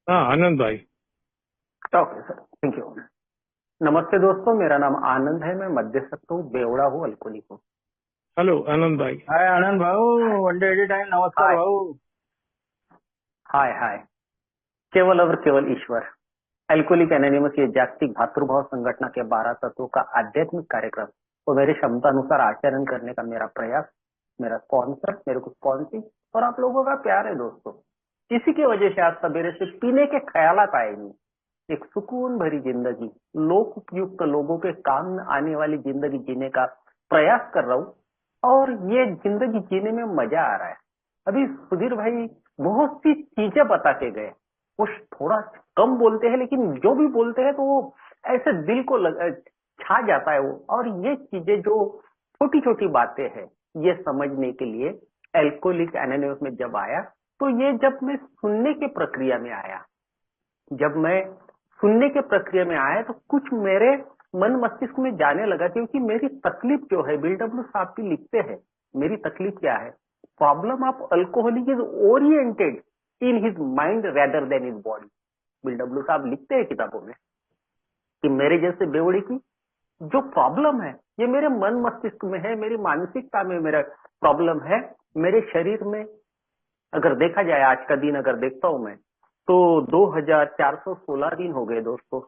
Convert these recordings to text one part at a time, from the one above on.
हाँ, आनंद भाई। Okay sir, thank you. नमस्ते दोस्तों, मेरा नाम आनंद है। मैं मध्यस्थक हूँ, बेवड़ा हूँ, अल्कोहलिक हूँ। हेलो आनंद भाई। हाय आनंद भाऊ। Hi. One day at a time. नमस्कार हाय। भाऊ। हाय हाय। केवल और केवल ईश्वर। अल्कोहलिक एनोनिमस ये जागतिक भातृभाव संगठन के 12 तत्वों का आध्यात्मिक कार्यक्रम और मेरी क्षमता अनुसार आचरण करने का मेरा प्रयास, मेरा स्पॉन्सर, मेरे को स्पॉन्सिंग और आप लोगों का प्यार है दोस्तों। इसी की वजह से आज सवेरे से पीने के ख्यालात आए नहीं। एक सुकून भरी जिंदगी, लोक उपयुक्त लोगों के काम में आने वाली जिंदगी जीने का प्रयास कर रहा हूँ और ये जिंदगी जीने में मजा आ रहा है। अभी सुधीर भाई बहुत सी चीजें बता के गए। वो थोड़ा कम बोलते हैं लेकिन जो भी बोलते हैं तो वो ऐसे दिल को छा जाता है वो। और ये चीजें जो छोटी छोटी बातें हैं, ये समझने के लिए एल्कोहलिक एनोनिमस में जब आया, तो ये जब मैं सुनने की प्रक्रिया में आया, जब मैं सुनने के प्रक्रिया में आया तो कुछ मेरे मन मस्तिष्क में जाने लगा, क्योंकि मेरी तकलीफ जो है, बिल डब्ल्यू साहब भी लिखते हैं मेरी तकलीफ क्या है। Problem of alcoholic is oriented in his mind rather than his body. Bill W साहब लिखते हैं किताबों में कि मेरे जैसे बेवड़े की जो प्रॉब्लम है ये मेरे मन मस्तिष्क में है, मेरी मानसिकता में मेरा प्रॉब्लम है, मेरे शरीर में। अगर देखा जाए आज का दिन अगर देखता हूं मैं, तो 2416 दिन हो गए दोस्तों।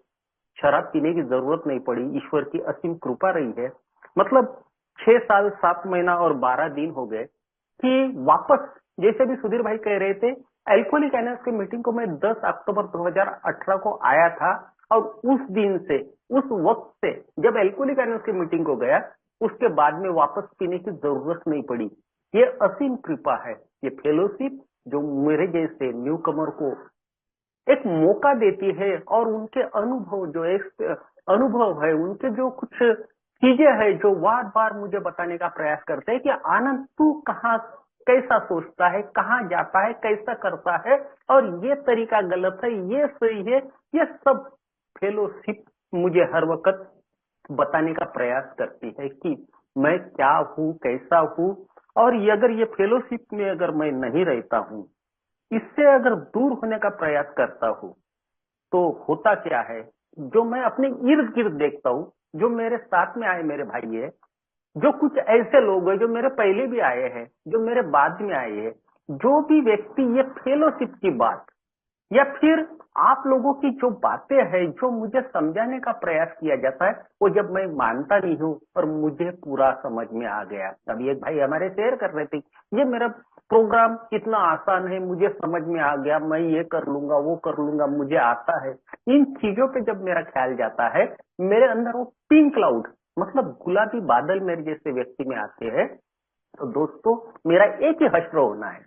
शराब पीने की जरूरत नहीं पड़ी, ईश्वर की असीम कृपा रही है। मतलब 6 साल 7 महीना और 12 दिन हो गए कि वापस, जैसे भी सुधीर भाई कह रहे थे, एल्कोहलिक एनर्स की मीटिंग को मैं 10 अक्टूबर 2018 को आया था। और उस दिन से, उस वक्त से जब एल्कोहलिक एनर्स की मीटिंग को गया, उसके बाद में वापस पीने की जरूरत नहीं पड़ी। ये असीम कृपा है, ये फेलोशिप जो मेरे जैसे न्यू कमर को एक मौका देती है और उनके अनुभव जो एक अनुभव है, उनके जो कुछ चीजें है जो बार बार मुझे बताने का प्रयास करते हैं कि आनंद तू कहाँ कैसा सोचता है, कहाँ जाता है, कैसा करता है, और ये तरीका गलत है, ये सही है। ये सब फेलोशिप मुझे हर वक्त बताने का प्रयास करती है कि मैं क्या हूँ, कैसा हूँ। और ये अगर ये फेलोशिप में अगर मैं नहीं रहता हूँ, इससे अगर दूर होने का प्रयास करता हूँ, तो होता क्या है, जो मैं अपने इर्द गिर्द देखता हूँ, जो मेरे साथ में आए मेरे भाई है, जो कुछ ऐसे लोग हैं जो मेरे पहले भी आए हैं, जो मेरे बाद में आए हैं, जो भी व्यक्ति ये फेलोशिप की बात या फिर आप लोगों की जो बातें हैं, जो मुझे समझाने का प्रयास किया जाता है, वो जब मैं मानता नहीं हूँ और मुझे पूरा समझ में आ गया। अभी एक भाई हमारे शेयर कर रहे थे, ये मेरा प्रोग्राम कितना आसान है, मुझे समझ में आ गया, मैं ये कर लूंगा, वो कर लूंगा, मुझे आता है। इन चीजों पे जब मेरा ख्याल जाता है, मेरे अंदर वो पिंक क्लाउड, मतलब गुलाबी बादल मेरे जैसे व्यक्ति में आते हैं, तो दोस्तों मेरा एक ही हश्र होना है,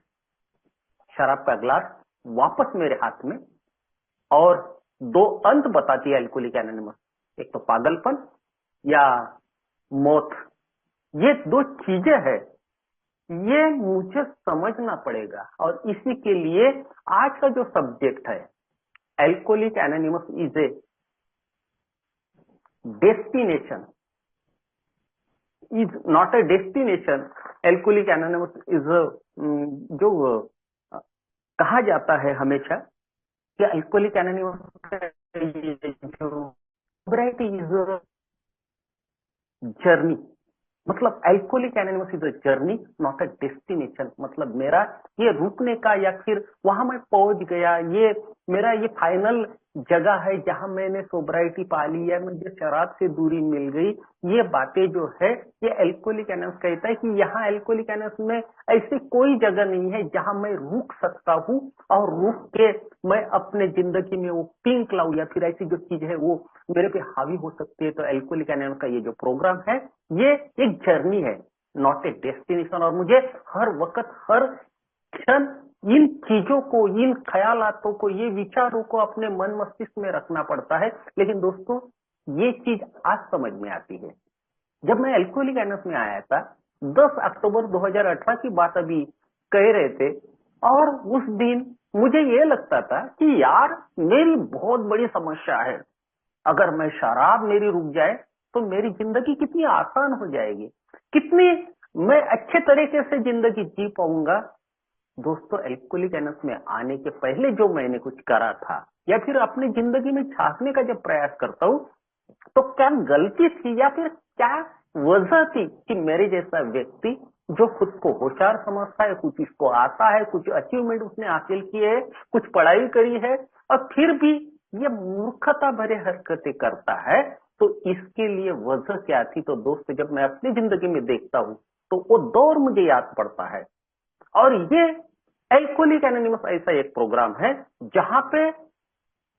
शराब का ग्लास वापस मेरे हाथ में। और दो अंत बताती है अल्कोहलिक एनोनिमस, एक तो पागलपन या मौत। ये दो चीजें हैं, ये मुझे समझना पड़ेगा। और इसी के लिए आज का जो सब्जेक्ट है, alcoholic anonymous is a destination, is not a destination. Alcoholic anonymous is जो कहा जाता है हमेशा कि अल्कोहलिक एनोनिमस जो सोब्रिटी इज जर्नी, मतलब alcoholic anonymous is a journey not a destination. मतलब मेरा ये रुकने का या फिर वहां मैं पहुंच गया, ये मेरा ये फाइनल जगह है जहां मैंने सोब्राइटी पा ली या मुझे शराब से दूरी मिल गई। ये बातें जो है, ये अल्कोहलिक एनोनिमस कहता है कि यहाँ अल्कोहलिक एनोनिमस में ऐसी कोई जगह नहीं है जहां मैं रुक सकता हूँ और रुक के मैं अपने जिंदगी में वो पिंक लाऊं या फिर ऐसी जो चीज है वो मेरे पे हावी हो सकती है। तो अल्कोहलिक एनोनिमस का ये जो प्रोग्राम है, ये एक जर्नी है, नॉट ए डेस्टिनेशन। और मुझे हर वक्त, हर क्षण इन चीजों को, इन ख्यालातों को, ये विचारों को अपने मन मस्तिष्क में रखना पड़ता है। लेकिन दोस्तों ये चीज आज समझ में आती है। जब मैं अल्कोहलिक एनोनिमस में आया था, 10 अक्टूबर 2018 की बात अभी कह रहे थे, और उस दिन मुझे ये लगता था कि यार मेरी बहुत बड़ी समस्या है, अगर मैं शराब मेरी रुक जाए तो मेरी जिंदगी कितनी आसान हो जाएगी, कितनी मैं अच्छे तरीके से जिंदगी जी पाऊंगा। दोस्तों एल्कोहलिक एनस में आने के पहले जो मैंने कुछ करा था या फिर अपनी जिंदगी में झांकने का जब प्रयास करता हूँ तो क्या गलती थी या फिर क्या वजह थी कि मेरे जैसा व्यक्ति जो खुद को होशियार समझता है, कुछ इसको आता है, कुछ अचीवमेंट उसने हासिल किए है, कुछ पढ़ाई करी है और फिर भी ये मूर्खता भरे हरकतें करता है, तो इसके लिए वजह क्या थी? तो दोस्त जब मैं अपनी जिंदगी में देखता हूँ तो वो दौर मुझे याद पड़ता है। और ये एल्कोहलिक एनोनिमस ऐसा एक प्रोग्राम है जहां पे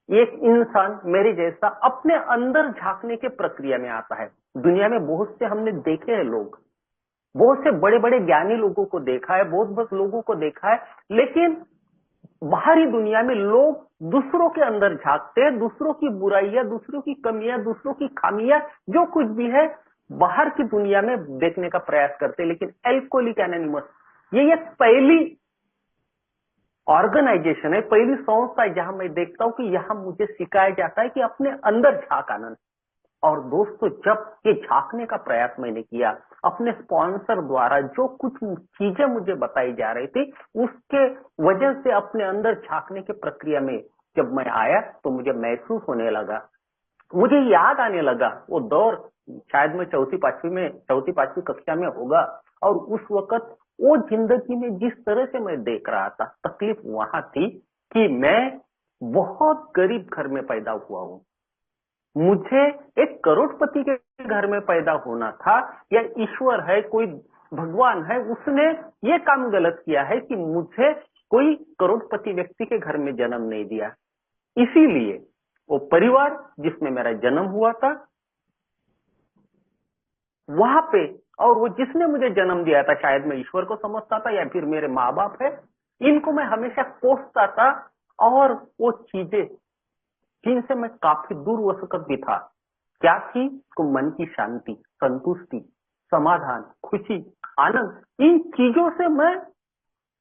एक इंसान मेरे जैसा अपने अंदर झांकने के प्रक्रिया में आता है। दुनिया में बहुत से हमने देखे हैं लोग, बहुत से बड़े बड़े ज्ञानी लोगों को देखा है, बहुत बहुत लोगों को देखा है, लेकिन बाहरी दुनिया में लोग दूसरों के अंदर झांकते हैं, दूसरों की बुराइयां, दूसरों की कमियां, दूसरों की खामियां, जो कुछ भी है बाहर की दुनिया में देखने का प्रयास करते हैं। लेकिन एल्कोहलिक एनोनिमस ये एक पहली ऑर्गेनाइजेशन है, पहली संस्था है जहां मैं देखता हूं कि यहां मुझे सिखाया जाता है कि अपने अंदर झांक आनंद। और दोस्तों जब ये झांकने का प्रयास मैंने किया, अपने स्पॉन्सर द्वारा जो कुछ चीजें मुझे बताई जा रही थी उसके वजह से अपने अंदर झांकने की प्रक्रिया में जब मैं आया तो मुझे महसूस होने लगा, मुझे याद आने लगा वो दौर, शायद मैं चौथी पांचवी कक्षा में होगा। और उस वक्त वो जिंदगी में जिस तरह से मैं देख रहा था, तकलीफ वहां थी कि मैं बहुत गरीब घर में पैदा हुआ हूं। मुझे एक करोड़पति के घर में पैदा होना था, या ईश्वर है, कोई भगवान है, उसने ये काम गलत किया है कि मुझे कोई करोड़पति व्यक्ति के घर में जन्म नहीं दिया। इसीलिए वो परिवार जिसमें मेरा जन्म हुआ था वहां पे, और वो जिसने मुझे जन्म दिया था, शायद मैं ईश्वर को समझता था या फिर मेरे माँ बाप है, इनको मैं हमेशा कोसता था। और वो चीजें जिनसे मैं काफी दूर हो सकत भी था, क्या थी? को मन की शांति, संतुष्टि, समाधान, खुशी, आनंद, इन चीजों से मैं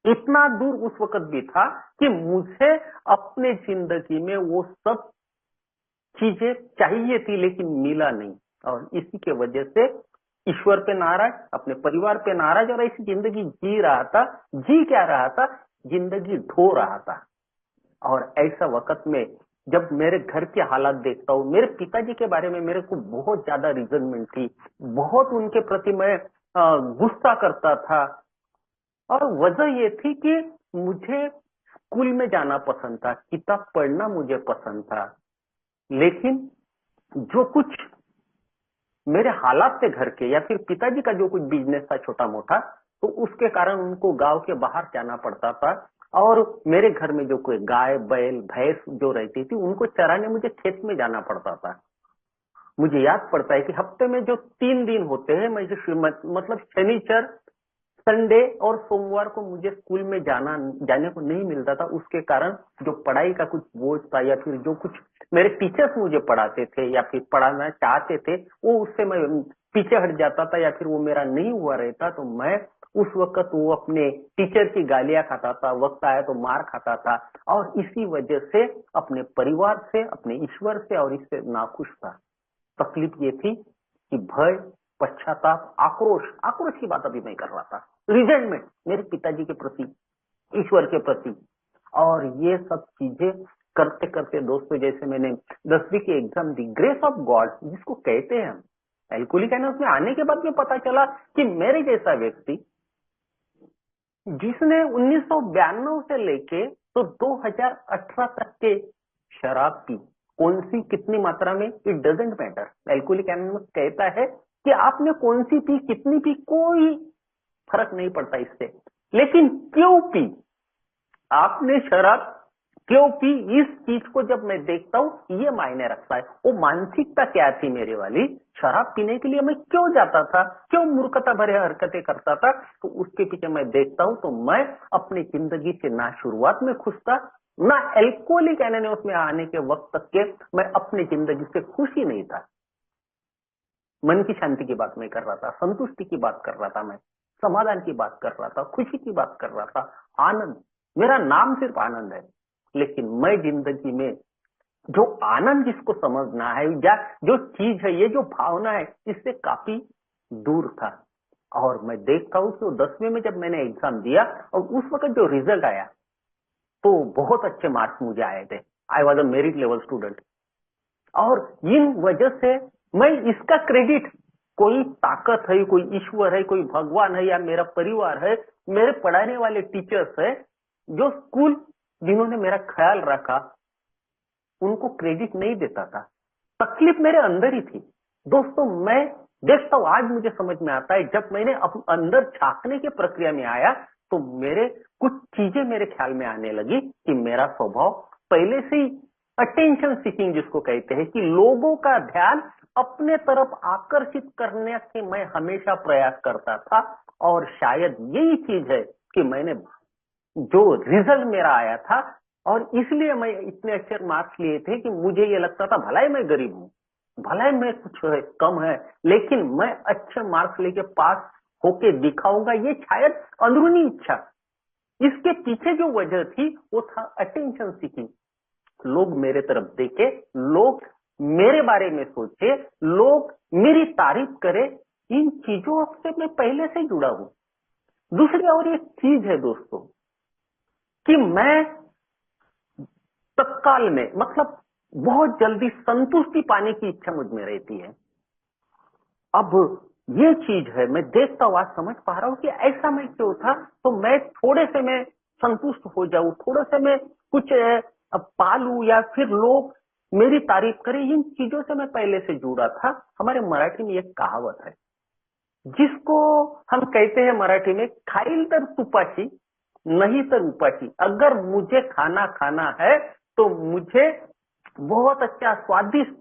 इतना दूर उस वक्त भी था कि मुझे अपने जिंदगी में वो सब चीजें चाहिए थी लेकिन मिला नहीं। और इसी के वजह से ईश्वर पे नाराज, अपने परिवार पे नाराज, और ऐसी जिंदगी जी रहा था। जी क्या रहा था? जिंदगी ढो रहा था। और ऐसा वक्त में जब मेरे घर के हालात देखता हूँ, मेरे पिताजी के बारे में मेरे को बहुत ज्यादा रिजनमेंट थी, बहुत उनके प्रति मैं गुस्सा करता था। और वजह ये थी कि मुझे स्कूल में जाना पसंद था, किताब पढ़ना मुझे पसंद था, लेकिन जो कुछ मेरे हालात थे घर के, या फिर पिताजी का जो कुछ बिजनेस था छोटा मोटा, तो उसके कारण उनको गांव के बाहर जाना पड़ता था। और मेरे घर में जो कोई गाय, बैल, भैंस जो रहती थी, उनको चराने मुझे खेत में जाना पड़ता था। मुझे याद पड़ता है कि हफ्ते में जो 3 दिन होते हैं, मतलब शनिचर, संडे और सोमवार को मुझे स्कूल में जाने को नहीं मिलता था। उसके कारण जो पढ़ाई का कुछ बोझ था, या फिर जो कुछ मेरे टीचर्स मुझे पढ़ाते थे या फिर पढ़ाना चाहते थे, वो उससे मैं पीछे हट जाता था, या फिर वो मेरा नहीं हुआ रहता। तो मैं उस वक्त वो अपने टीचर की गालियां खाता था, वक्त आया तो मार खाता था। और इसी वजह से अपने परिवार से, अपने ईश्वर से और इससे नाखुश था। तकलीफ ये थी कि भय, पश्चाताप, आक्रोश की बात अभी मैं कर रहा था, रिजेंटमेंट मेरे पिताजी के प्रति, ईश्वर के प्रति। और ये सब चीजें करते करते दोस्तों, जैसे मैंने 10वीं की exam the, grace of God जिसको कहते हैं हम, एल्कोहलिक एनोनिमस में आने के बाद में पता चला कि मेरे जैसा व्यक्ति जिसने 1992 से लेके तो 2018 तक के शराब पी, कौन सी कितनी मात्रा में, it doesn't matter. Alcoholic anonymous कहता है कि आपने कौन सी पी, कितनी पी, कोई फर्क नहीं पड़ता इससे, लेकिन क्यों पी, आपने शराब क्यों पी, इस चीज को जब मैं देखता हूं ये मायने रखता है। वो मानसिकता क्या थी मेरे वाली, शराब पीने के लिए मैं क्यों जाता था, क्यों मूर्खता भरे हरकतें करता था, तो उसके पीछे मैं देखता हूं तो मैं अपनी जिंदगी से ना शुरुआत में खुश था, ना एल्कोहलिक एनोनिमस में आने के वक्त तक के मैं अपनी जिंदगी से खुश ही नहीं था। मन की शांति की बात मैं कर रहा था, संतुष्टि की बात कर रहा था, मैं समाधान की बात कर रहा था, खुशी की बात कर रहा था, आनंद, मेरा नाम सिर्फ आनंद है। लेकिन मैं जिंदगी में जो आनंद जिसको समझना है, या जो चीज है, ये जो भावना है, इससे काफी दूर था। और मैं देखता हूँ कि वो 10वीं में जब मैंने एग्जाम दिया और उस वक्त जो रिजल्ट आया तो बहुत अच्छे मार्क्स मुझे आए थे। I was a merit level student. और इन वजह से मैं इसका क्रेडिट, कोई ताकत है, कोई ईश्वर है, कोई भगवान है या मेरा परिवार है, मेरे पढ़ाने वाले टीचर्स है, जो स्कूल जिन्होंने मेरा ख्याल रखा, उनको क्रेडिट नहीं देता था। तकलीफ मेरे अंदर ही थी। दोस्तों, मैं देखता हूं, आज मुझे समझ में आता है, जब मैंने अंदर झांकने की प्रक्रिया में आया तो मेरे कुछ चीजें मेरे ख्याल में आने लगी कि मेरा स्वभाव पहले से ही अटेंशन सीकिंग जिसको कहते हैं, कि लोगों का ध्यान अपने तरफ आकर्षित करने के मैं हमेशा प्रयास करता था। और शायद यही चीज है कि मैंने जो रिजल्ट मेरा आया था, और इसलिए मैं इतने अच्छे मार्क्स लिए थे कि मुझे ये लगता था भला ही मैं गरीब हूँ, भला ही मैं कुछ है, कम है, लेकिन मैं अच्छे मार्क्स लेके पास होके दिखाऊंगा, ये शायद अंदरूनी इच्छा। इसके पीछे जो वजह थी वो था अटेंशन सीकिंग। लोग मेरे तरफ देखे, लोग मेरे बारे में सोचे, लोग मेरी तारीफ करें, इन चीजों से मैं पहले से जुड़ा हूं। दूसरी और एक चीज है दोस्तों, कि मैं तत्काल में, मतलब बहुत जल्दी संतुष्टि पाने की इच्छा मुझ में रहती है। अब ये चीज है, मैं देखता हुआ समझ पा रहा हूं कि ऐसा मैं क्यों था। तो मैं थोड़े से मैं संतुष्ट हो जाऊं, थोड़े से मैं कुछ पालू या फिर लोग मेरी तारीफ करें, इन चीजों से मैं पहले से जुड़ा था। हमारे मराठी में एक कहावत है जिसको हम कहते हैं मराठी में, खाईल तर तुपाची नहीं तर उपाची। अगर मुझे खाना खाना है तो मुझे बहुत अच्छा स्वादिष्ट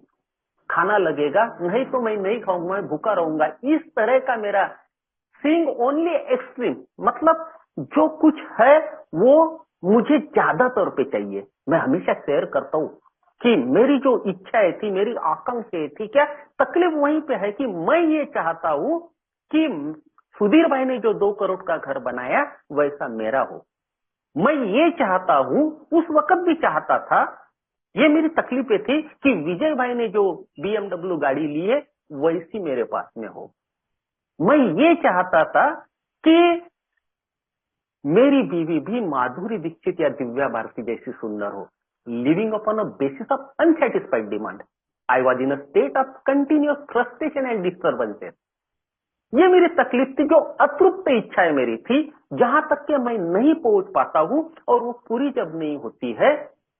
खाना लगेगा, नहीं तो मैं नहीं खाऊंगा, मैं भूखा रहूंगा। इस तरह का मेरा सीइंग ओनली एक्सट्रीम, मतलब जो कुछ है वो मुझे ज्यादा तौर पे चाहिए। मैं हमेशा शेयर करता हूँ कि मेरी जो इच्छाएं थी, मेरी आकांक्षाएं थी, क्या तकलीफ वहीं पे है कि मैं ये चाहता हूँ कि सुधीर भाई ने जो 2 करोड़ का घर बनाया वैसा मेरा हो। मैं ये चाहता हूँ, उस वक्त भी चाहता था, ये मेरी तकलीफें थी कि विजय भाई ने जो BMW गाड़ी ली है वैसी मेरे पास में हो। मैं ये चाहता था कि मेरी बीवी भी माधुरी दीक्षित या दिव्या भारती जैसी सुंदर हो। Living upon a basis of unsatisfied demand, I was in a state of continuous frustration and disturbances. ये मेरी तकलीफ थी, जो अतृप्त इच्छाएं मेरी थी, जहां तक कि मैं नहीं पहुंच पाता हूं, और वो पूरी जब नहीं होती है,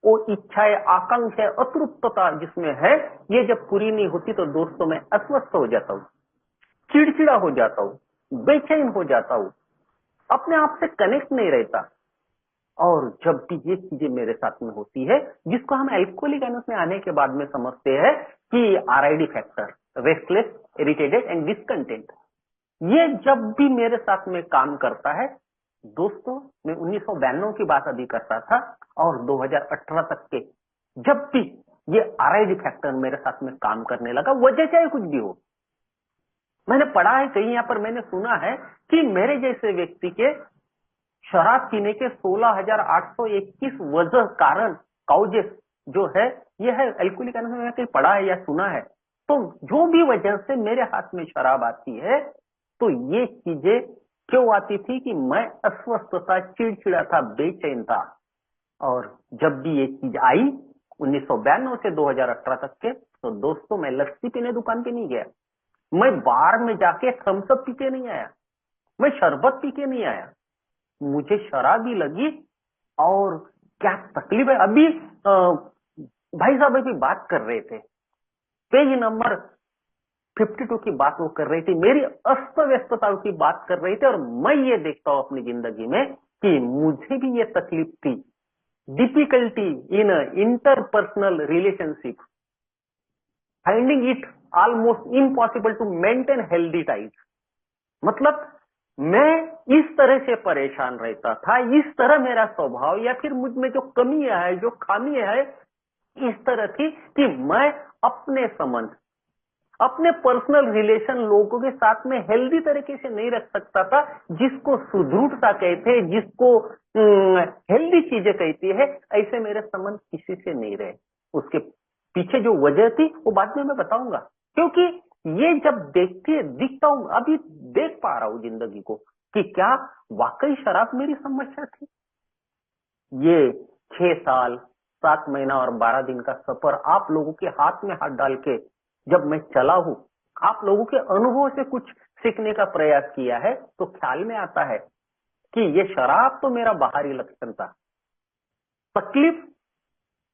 वो इच्छाएं, आकांक्षाएं, अतृप्तता जिसमें है, ये जब पूरी नहीं होती तो दोस्तों मैं अस्वस्थ हो जाता हूं, चिड़चिड़ा हो जाता हूं, बेचैन हो जाता हूं, अपने आप से कनेक्ट नहीं रहता। और जब भी ये चीजें मेरे साथ में होती है, जिसको हम एल्कोहलिक एनस में आने के बाद में समझते हैं कि RID factor, restless, irritated and discontent, ये जब भी मेरे साथ में काम करता है दोस्तों, मैं 1992 की बात अभी करता था और 2018 तक के, जब भी ये RID फैक्टर मेरे साथ में काम करने लगा, वजह चाहे कुछ भी हो। मैंने पढ़ा है कहीं, यहाँ पर मैंने सुना है कि मेरे जैसे व्यक्ति के शराब पीने के 16,821 वजह, कारण, काउजेस जो है, ये है एल्कोहलिक एनस में, कहीं पढ़ा है या सुना है। तो जो भी वजह से मेरे हाथ में शराब आती है, तो ये चीजें क्यों आती थी कि मैं अस्वस्थ था, चिड़चिड़ा था, बेचैन था। और जब भी ये चीज आई 1992 से 2018 तक के, तो दोस्तों मैं लस्सी पीने दुकान पे नहीं गया, मैं बार में जाके थम्स अप पी के नहीं आया, मैं शरबत पी के नहीं आया, मुझे शराब भी लगी। और क्या तकलीफ है, अभी भाई साहब अभी बात कर रहे थे, पेज नंबर 52 की बात वो कर रही थी, मेरी अस्त व्यस्तताओं की बात कर रही थी। और मैं ये देखता हूं अपनी जिंदगी में कि मुझे भी ये तकलीफ थी, difficulty in interpersonal relationship, finding it almost impossible to maintain healthy ties. मतलब मैं इस तरह से परेशान रहता था, इस तरह मेरा स्वभाव या फिर मुझ में जो कमियां है, जो खामियां है, इस तरह थी कि मैं अपने संबंध, अपने पर्सनल रिलेशन लोगों के साथ में हेल्दी तरीके से नहीं रख सकता था, जिसको सुदृढ़ता कहते हैं, जिसको हेल्दी चीजें कहती है। ऐसे मेरे संबंध किसी से नहीं रहे। उसके पीछे जो वजह थी वो बाद में मैं बताऊंगा, क्योंकि ये जब दिखता हूं, अभी देख पा रहा हूं जिंदगी को कि क्या वाकई शराब मेरी समस्या थी। ये 6 साल 7 महीना और 12 दिन का सफर आप लोगों के हाथ में हाथ डाल के जब मैं चला हूं, आप लोगों के अनुभव से कुछ सीखने का प्रयास किया है, तो ख्याल में आता है कि ये शराब तो मेरा बाहरी लक्षण था, तकलीफ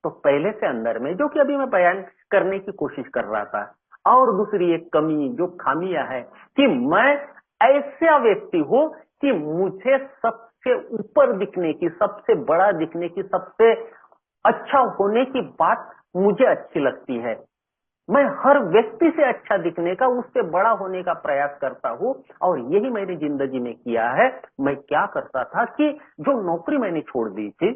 तो पहले से अंदर में, जो कि अभी मैं बयान करने की कोशिश कर रहा था। और दूसरी एक कमी जो खामियां है कि मैं ऐसा व्यक्ति हूं कि मुझे सबसे ऊपर दिखने की, सबसे बड़ा दिखने की, सबसे अच्छा होने की बात मुझे अच्छी लगती है। मैं हर व्यक्ति से अच्छा दिखने का, उससे बड़ा होने का प्रयास करता हूं, और यही मैंने जिंदगी में किया है। मैं क्या करता था कि जो नौकरी मैंने छोड़ दी थी,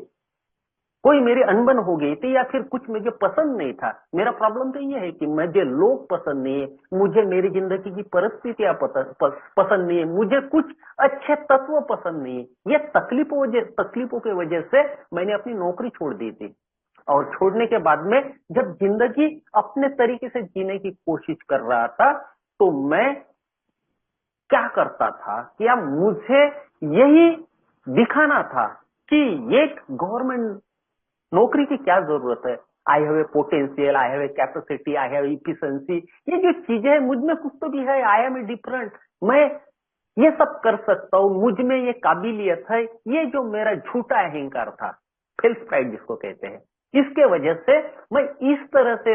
कोई मेरी अनबन हो गई थी या फिर कुछ मुझे पसंद नहीं था। मेरा प्रॉब्लम तो ये है कि मुझे लोग पसंद नहीं है, मुझे मेरी जिंदगी की परिस्थितियां पसंद नहीं है, मुझे कुछ अच्छे तत्व पसंद नहीं है। ये तकलीफों की वजह से मैंने अपनी नौकरी छोड़ दी थी। और छोड़ने के बाद में जब जिंदगी अपने तरीके से जीने की कोशिश कर रहा था, तो मैं क्या करता था, क्या मुझे यही दिखाना था कि एक गवर्नमेंट नौकरी की क्या जरूरत है। I have a potential, I have a capacity, I have efficiency, ये जो चीजें है मुझ में कुछ तो भी है। आई एम ए डिफरेंट, मैं ये सब कर सकता हूँ, मुझ में ये काबिलियत है। ये जो मेरा झूठा अहंकार था, फेल्स प्राइड जिसको कहते हैं, इसके वजह से मैं इस तरह से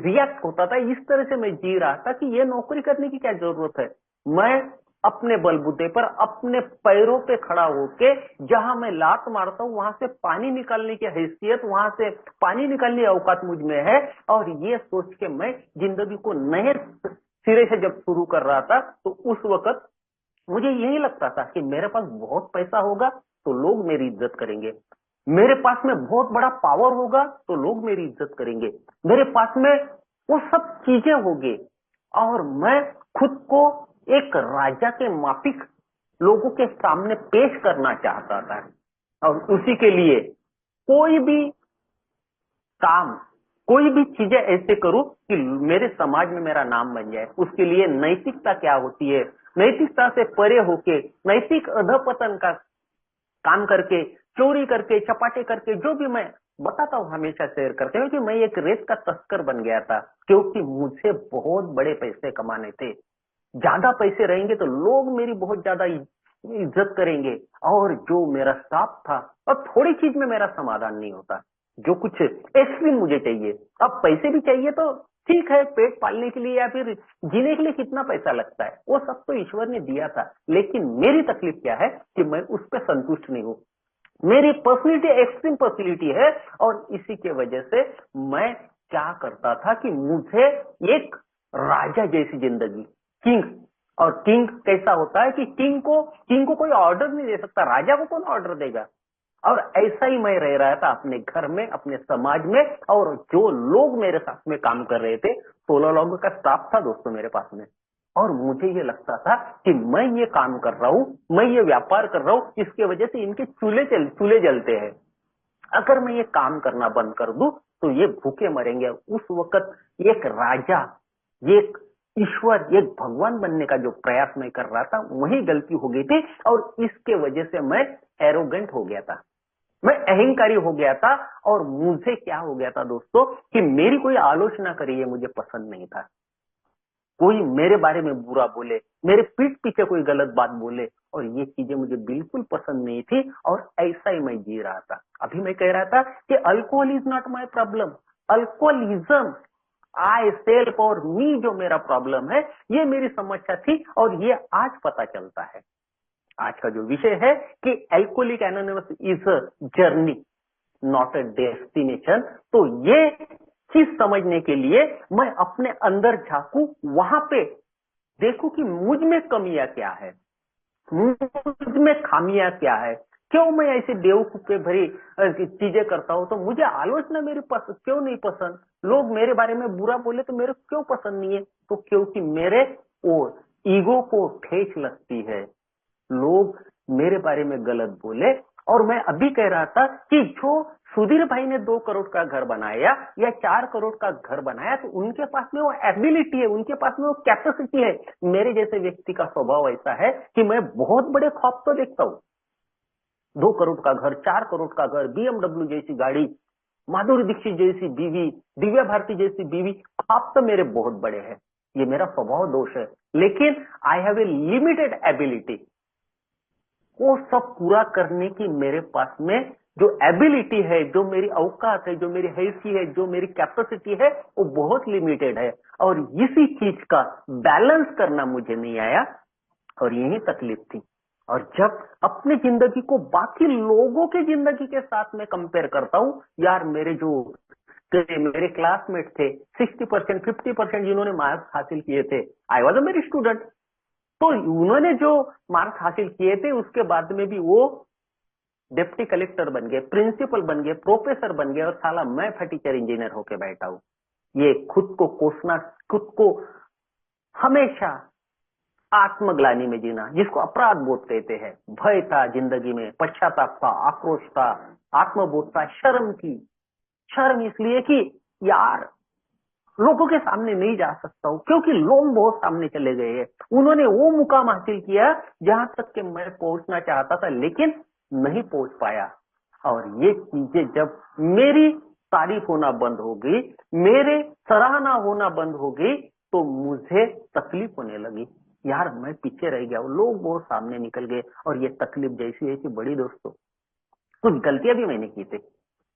रिएक्ट होता था, इस तरह से मैं जी रहा था कि ये नौकरी करने की क्या जरूरत है। मैं अपने बलबूते पर अपने पैरों पे खड़ा होके जहां मैं लात मारता हूं, वहां से पानी निकालने की हैसियत, वहां से पानी निकालने की औकात मुझ में है। और ये सोच के मैं जिंदगी को नए सिरे से जब शुरू कर रहा था, तो उस वक्त मुझे यही लगता था कि मेरे पास बहुत पैसा होगा तो लोग मेरी इज्जत करेंगे, मेरे पास में बहुत बड़ा पावर होगा तो लोग मेरी इज्जत करेंगे, मेरे पास में वो सब चीजें होंगी, और मैं खुद को एक राजा के माफिक लोगों के सामने पेश करना चाहता था। और उसी के लिए कोई भी काम, कोई भी चीजें ऐसे करूं कि मेरे समाज में मेरा नाम बन जाए। उसके लिए नैतिकता क्या होती है, नैतिकता से परे होके नैतिक अधपतन का काम करके, चोरी करके, चपाटे करके, जो भी मैं बताता हूँ, हमेशा शेयर करते हैं कि मैं एक रेत का तस्कर बन गया था, क्योंकि मुझे बहुत बड़े पैसे कमाने थे। ज्यादा पैसे रहेंगे तो लोग मेरी बहुत ज्यादा इज्जत करेंगे, और जो मेरा स्टाफ था, और थोड़ी चीज में मेरा समाधान नहीं होता, जो कुछ एक्सट्रीम मुझे चाहिए। अब पैसे भी चाहिए तो ठीक है, पेट पालने के लिए या फिर जीने के लिए कितना पैसा लगता है, वो सब तो ईश्वर ने दिया था। लेकिन मेरी तकलीफ क्या है कि मैं उस पर संतुष्ट नहीं हूं। मेरी पर्सनैलिटी एक्सट्रीम पर्सनैलिटी है, और इसी के वजह से मैं क्या करता था कि मुझे एक राजा जैसी जिंदगी, किंग, और किंग कैसा होता है कि किंग को कोई ऑर्डर नहीं दे सकता, राजा को कौन ऑर्डर देगा। और ऐसा ही मैं रह रहा था अपने घर में, अपने समाज में, और जो लोग मेरे साथ में काम कर रहे थे, 16 लोगों का स्टाफ था दोस्तों मेरे पास में, और मुझे ये लगता था कि मैं ये काम कर रहा हूं, मैं ये व्यापार कर रहा हूं, इसके वजह से इनके चूल्हे जलते हैं। अगर मैं ये काम करना बंद कर दूं तो ये भूखे मरेंगे। उस वक्त एक राजा, एक ईश्वर, एक भगवान बनने का जो प्रयास मैं कर रहा था, वही गलती हो गई थी, और इसके वजह से मैं एरोगेंट हो गया था, मैं अहंकारी हो गया था। और मुझे क्या हो गया था दोस्तों कि मेरी कोई आलोचना करे ये मुझे पसंद नहीं था। कोई मेरे बारे में बुरा बोले, मेरे पीठ पीछे कोई गलत बात बोले, और ये चीजें मुझे बिल्कुल पसंद नहीं थी, और ऐसा ही मैं जी रहा था। अभी मैं कह रहा था कि alcohol is not my problem, alcoholism, I self और मी जो मेरा प्रॉब्लम है, ये मेरी समस्या थी, और ये आज पता चलता है। आज का जो विषय है कि alcoholic anonymous is a journey not a destination, तो ये चीज समझने के लिए मैं अपने अंदर झांकू, वहां पे देखूं कि मुझ में कमियां क्या है, मुझ में खामियां क्या है, क्यों मैं ऐसे बेवकूफे भरी चीजें करता हूं, तो मुझे आलोचना मेरी क्यों नहीं पसंद, लोग मेरे बारे में बुरा बोले तो मेरे क्यों पसंद नहीं है, तो क्योंकि मेरे ईगो को ठेस लगती है। लोग मेरे बारे में गलत बोले और मैं अभी कह रहा था कि जो सुधीर भाई ने 2 करोड़ का घर बनाया या 4 करोड़ का घर बनाया, तो उनके पास में वो एबिलिटी है, उनके पास में वो कैपेसिटी है। मेरे जैसे व्यक्ति का स्वभाव ऐसा है कि मैं बहुत बड़े ख्वाब तो देखता हूँ। 2 करोड़ का घर, 4 करोड़ का घर, BMW जैसी गाड़ी, माधुरी दीक्षित जैसी बीवी, दिव्या भारती जैसी बीवी, ख्वाब तो मेरे बहुत बड़े हैं। ये मेरा स्वभाव दोष है, लेकिन I have a limited ability. वो सब पूरा करने की मेरे पास में जो एबिलिटी है, जो मेरी औकात है, जो मेरी हैसियत है, जो मेरी कैपेसिटी है, वो बहुत लिमिटेड है। और इसी चीज का बैलेंस करना मुझे नहीं आया और यही तकलीफ थी। और जब अपनी जिंदगी को बाकी लोगों की जिंदगी के साथ में कंपेयर करता हूं, यार मेरे क्लासमेट थे 60%, 50% जिन्होंने मार्क्स हासिल किए थे, आई वॉज अ मेरी स्टूडेंट, तो उन्होंने जो मार्क्स हासिल किए थे उसके बाद में भी वो डिप्टी कलेक्टर बन गए, प्रिंसिपल बन गए, प्रोफेसर बन गए, और साला मैं फर्नीचर इंजीनियर होके बैठा हूं। ये खुद को कोसना, खुद को हमेशा आत्मग्लानि में जीना, जिसको अपराध बोध कहते हैं। भय था जिंदगी में, पश्चाताप था, आक्रोश था, आत्मबोध था, शर्म थी। शर्म इसलिए कि यार लोगों के सामने नहीं जा सकता हूं, क्योंकि लोग बहुत सामने चले गए हैं। उन्होंने वो मुकाम हासिल किया जहां तक कि मैं पहुंचना चाहता था, लेकिन नहीं पहुंच पाया। और ये चीजें जब मेरी तारीफ होना बंद हो गई, मेरे सराहना होना बंद हो गई, तो मुझे तकलीफ होने लगी। यार मैं पीछे रह गया, लोग बहुत सामने निकल गए। और ये तकलीफ जैसी ऐसी बड़ी दोस्तों, कुछ गलतियां भी मैंने की थी,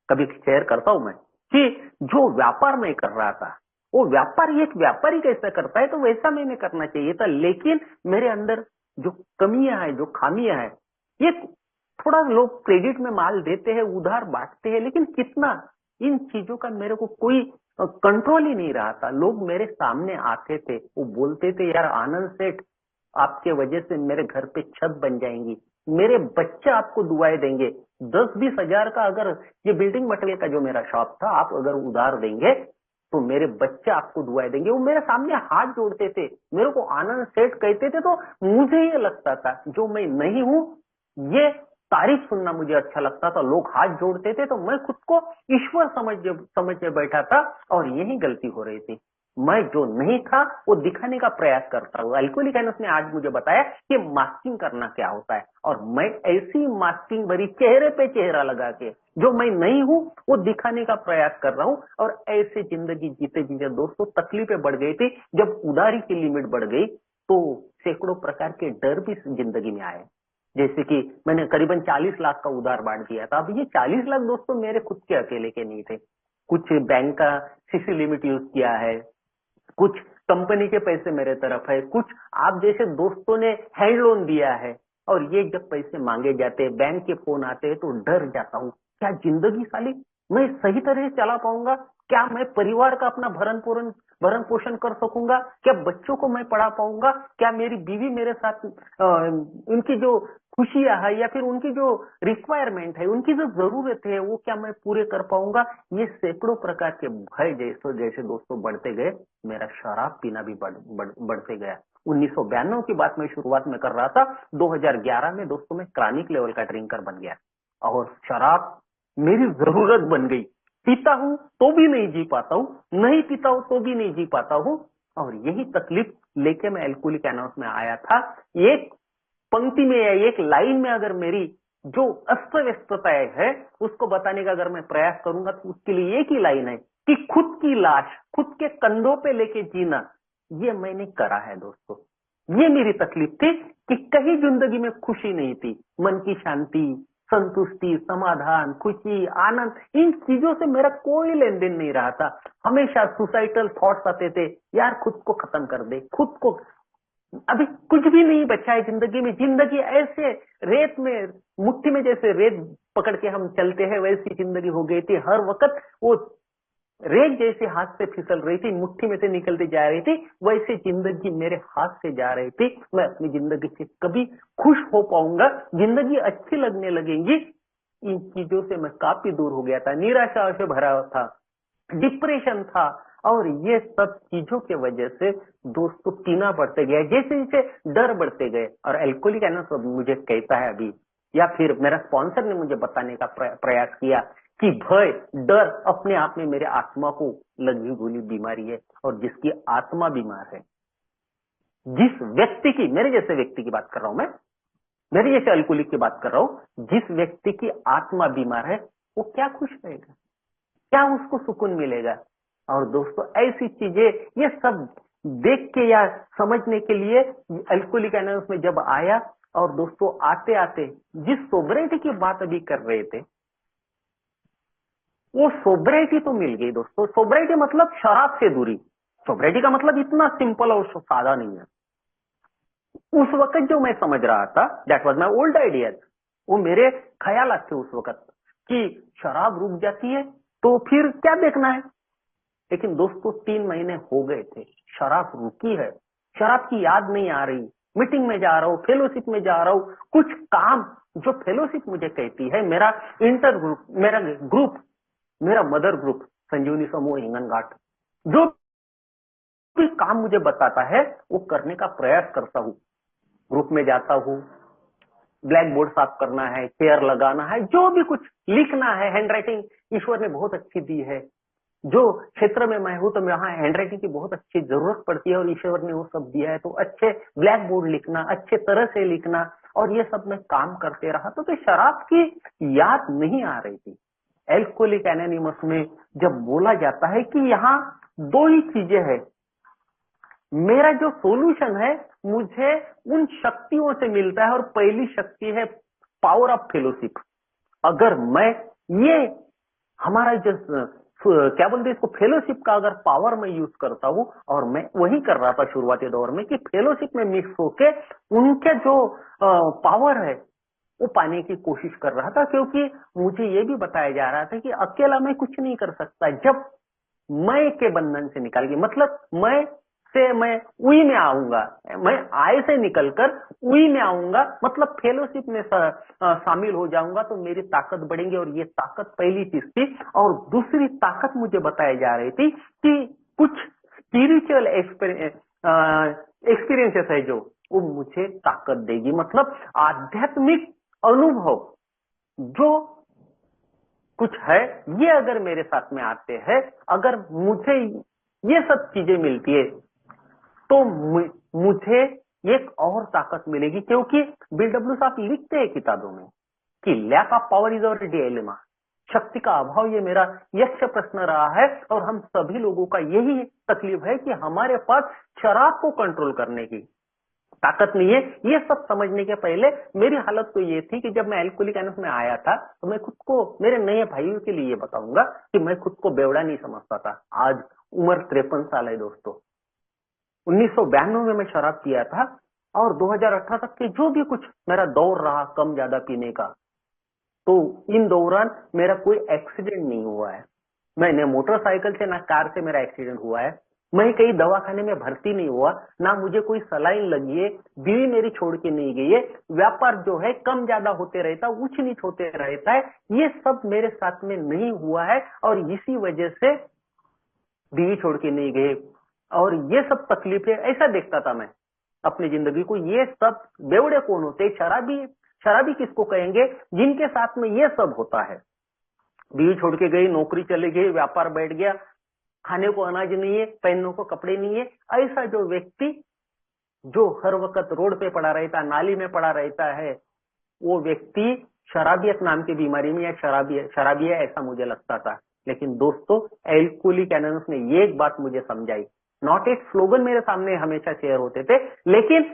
कभी शेयर करता हूं मैं, कि जो व्यापार मैं कर रहा था, वो व्यापार एक व्यापारी कैसा करता है तो वैसा मैंने करना चाहिए था। लेकिन मेरे अंदर जो कमियां हैं, जो खामियां हैं, ये थोड़ा लोग क्रेडिट में माल देते हैं, उधार बांटते हैं, लेकिन कितना, इन चीजों का मेरे को कोई कंट्रोल ही नहीं रहा था। लोग मेरे सामने आते थे, वो बोलते थे यार आनंद सेठ, आपके वजह से मेरे घर पे छत बन जाएंगी, मेरे बच्चे आपको दुआएं देंगे, 10-20 हजार का अगर ये बिल्डिंग मटेरियल का जो मेरा शॉप था, आप अगर उधार देंगे तो मेरे बच्चे आपको दुआएं देंगे। वो मेरे सामने हाथ जोड़ते थे, मेरे को आनंद सेठ कहते थे। तो मुझे ये लगता था जो मैं नहीं हूं, ये तारीफ सुनना मुझे अच्छा लगता था। लोग हाथ जोड़ते थे तो मैं खुद को ईश्वर समझ के बैठा था, और यही गलती हो रही थी। मैं जो नहीं था वो दिखाने का प्रयास करता हूँ। अल्कोहलिक एनोनिमस ने आज मुझे बताया कि मास्किंग करना क्या होता है, और मैं ऐसी मास्किंग भरी चेहरे पे चेहरा लगा के जो मैं नहीं हूं वो दिखाने का प्रयास कर रहा हूं। और ऐसे जिंदगी जीते जीते दोस्तों तकलीफें बढ़ गई थी। जब उधारी की लिमिट बढ़ गई तो सैकड़ों प्रकार के डर भी जिंदगी में आए। जैसे कि मैंने करीबन 40 लाख का उधार बांट दिया था। अब ये 40 लाख दोस्तों मेरे खुद के अकेले के नहीं थे, कुछ बैंक का सीसी लिमिट यूज किया है, कुछ कंपनी के पैसे मेरे तरफ है, कुछ आप जैसे दोस्तों ने हैंड लोन दिया है। और ये जब पैसे मांगे जाते हैं, बैंक के फोन आते हैं, तो डर जाता हूँ, क्या जिंदगी साली मैं सही तरह से चला पाऊंगा? क्या मैं परिवार का अपना भरण पोषण कर सकूंगा? क्या बच्चों को मैं पढ़ा पाऊंगा? क्या मेरी बीवी मेरे साथ उनकी जो खुशियां है या फिर उनकी जो रिक्वायरमेंट है, उनकी जो जरूरत है, वो क्या मैं पूरे कर पाऊंगा? ये सैकड़ों प्रकार के भय जैसे दोस्तों बढ़ते गए। मेरा शराब पीना भी बढ़ते गया। 1992 की बात मैं शुरुआत में कर रहा था। 2011 में दोस्तों मैं क्रॉनिक लेवल का ड्रिंकर बन गया, और शराब मेरी जरूरत बन गई। पीता हूं तो भी नहीं जी पाता हूं, नहीं पीता हूं तो भी नहीं जी पाता हूं। और यही तकलीफ लेके मैं अल्कोहलिक एनोनिमस में आया था। एक पंक्ति में या एक लाइन में अगर मेरी जो अस्त व्यस्तता है उसको बताने का अगर मैं प्रयास करूंगा तो उसके लिए एक ही लाइन है कि खुद की लाश खुद के कंधों पे लेके जीना, ये मैंने करा है दोस्तों। ये मेरी तकलीफ थी कि कहीं जिंदगी में खुशी नहीं थी, मन की शांति, संतुष्टि, समाधान, खुशी, आनंद, इन चीजों से मेरा कोई लेन देन नहीं रहा था। हमेशा सुसाइडल थॉट्स आते थे, यार खुद को खत्म कर दे, खुद को, अभी कुछ भी नहीं बचा है जिंदगी में। जिंदगी ऐसे रेत में, मुट्ठी में जैसे रेत पकड़ के हम चलते हैं, वैसी जिंदगी हो गई थी। हर वक्त वो रेत जैसे हाथ से फिसल रही थी, मुट्ठी में से निकलती जा रही थी, वैसे जिंदगी मेरे हाथ से जा रही थी। मैं अपनी जिंदगी से कभी खुश हो पाऊंगा, जिंदगी अच्छी लगने लगेगी, इन चीजों से मैं काफी दूर हो गया था। निराशा से भरा था, डिप्रेशन था, और ये सब चीजों के वजह से दोस्तों पीना बढ़ते गया, जैसे जैसे डर बढ़ते गए। और अल्कोहलिक एनोनिमस मुझे कहता है अभी या फिर मेरा स्पॉन्सर ने मुझे बताने का प्रयास किया कि भय, डर अपने आप में मेरे आत्मा को लगी हुई बीमारी है, और जिसकी आत्मा बीमार है, जिस व्यक्ति की, मेरे जैसे व्यक्ति की बात कर रहा हूं मैं, मेरे जैसे अल्कोहलिक की बात कर रहा हूं, जिस व्यक्ति की आत्मा बीमार है वो क्या खुश रहेगा, क्या उसको सुकून मिलेगा। और दोस्तों ऐसी चीजें, ये सब देख के या समझने के लिए अल्कोहलिक एनोनिमस में जब आया, और दोस्तों आते आते जिस सोबरेटी की बात अभी कर रहे थे, वो सोबरेटी तो मिल गई दोस्तों। सोबरेटी मतलब शराब से दूरी। सोबरेटी का मतलब इतना सिंपल और सादा नहीं है। उस वक्त जो मैं समझ रहा था, that was my old ideas, वो मेरे ख्यालात थे उस वक्त कि शराब रुक जाती है तो फिर क्या देखना है। लेकिन दोस्तों 3 महीने हो गए थे, शराब रुकी है, शराब की याद नहीं आ रही। मीटिंग में जा रहा हूँ, फेलोशिप में जा रहा हूँ, कुछ काम जो फेलोशिप मुझे कहती है, मेरा इंटर ग्रुप, मेरा ग्रुप, मेरा मदर ग्रुप संजीवनी समूह हिंगन घाट, जो भी काम मुझे बताता है वो करने का प्रयास करता हूँ। ग्रुप में जाता हूँ, ब्लैक बोर्ड साफ करना है, चेयर लगाना है, जो भी कुछ लिखना है, हैंड राइटिंग ईश्वर ने बहुत अच्छी दी है। जो क्षेत्र में मैं हूं तो वहां हैंड राइटिंग की बहुत अच्छी जरूरत पड़ती है, और ईश्वर ने वो सब दिया है। तो अच्छे ब्लैक बोर्ड लिखना, अच्छे तरह से लिखना, और ये सब मैं काम करते रहा। तो शराब की याद नहीं आ रही थी। एल्कोहलिक एनोनिमस में जब बोला जाता है कि यहाँ 2 ही चीजें हैं, मेरा जो सॉल्यूशन है मुझे उन शक्तियों से मिलता है, और पहली शक्ति है पावर ऑफ फेलोशिप। अगर मैं ये हमारा जो क्या बोलते हैं इसको, फेलोशिप का अगर पावर मैं यूज करता हूँ, और मैं वही कर रहा था शुरुआती दौर में कि फेलोशिप में मिक्स होके उनके जो पावर है वो पाने की कोशिश कर रहा था, क्योंकि मुझे ये भी बताया जा रहा था कि अकेला मैं कुछ नहीं कर सकता। जब मैं के बंधन से निकल गई, मतलब मैं से मैं उई में आऊंगा, मैं आय से निकलकर उई में आऊंगा, मतलब फेलोशिप में शामिल हो जाऊंगा, तो मेरी ताकत बढ़ेंगी। और ये ताकत पहली चीज थी। और दूसरी ताकत मुझे बताई जा रही थी कि कुछ स्पिरिचुअल एक्सपीरियंसेस है जो वो मुझे ताकत देगी, मतलब आध्यात्मिक अनुभव जो कुछ है, ये अगर मेरे साथ में आते हैं, अगर मुझे ये सब चीजें मिलती है, तो मुझे एक और ताकत मिलेगी। क्योंकि BW साहब लिखते हैं किताबों में कि lack of power is our dilemma, शक्ति का अभाव ये मेरा यक्ष प्रश्न रहा है। और हम सभी लोगों का यही तकलीफ है कि हमारे पास शराब को कंट्रोल करने की ताकत नहीं है। ये सब समझने के पहले मेरी हालत तो ये थी कि जब मैं एल्कोहलिक एनोनिमस में आया था, तो मैं खुद को, मेरे नए भाइयों के लिए बताऊंगा कि मैं खुद को बेवड़ा नहीं समझता था। आज उम्र 53 साल है दोस्तों। 1992 में मैं शराब पिया था, और 2018 तक के जो भी कुछ मेरा दौर रहा कम ज्यादा पीने का, तो इन दौरान मेरा कोई एक्सीडेंट नहीं हुआ है। मैंने मोटरसाइकिल से ना कार से मेरा एक्सीडेंट हुआ है। मैं कहीं दवाखाने में भर्ती नहीं हुआ, ना मुझे कोई सलाइन लगी है, बीवी मेरी छोड़ के नहीं गई है। व्यापार जो है कम ज्यादा होते रहता, ऊंच नीच होते रहता है। ये सब मेरे साथ में नहीं हुआ है, और इसी वजह से बीवी छोड़ के नहीं गए, और ये सब तकलीफें ऐसा देखता था मैं अपनी जिंदगी को। ये सब बेवड़े कौन होते, शराबी किसको कहेंगे जिनके साथ में ये सब होता है। बीवी छोड़ के गई, नौकरी चले गई, व्यापार बैठ गया, खाने को अनाज नहीं है, पहनने को कपड़े नहीं है। ऐसा जो व्यक्ति जो हर वक्त रोड पे पड़ा रहता, नाली में पड़ा रहता है, वो व्यक्ति शराबियत नाम की बीमारी में या शराबी है ऐसा मुझे लगता था। लेकिन दोस्तों एल्कोहलिक एनोनिमस ने ये एक बात मुझे समझाई। नॉट एक स्लोगन मेरे सामने हमेशा शेयर होते थे, लेकिन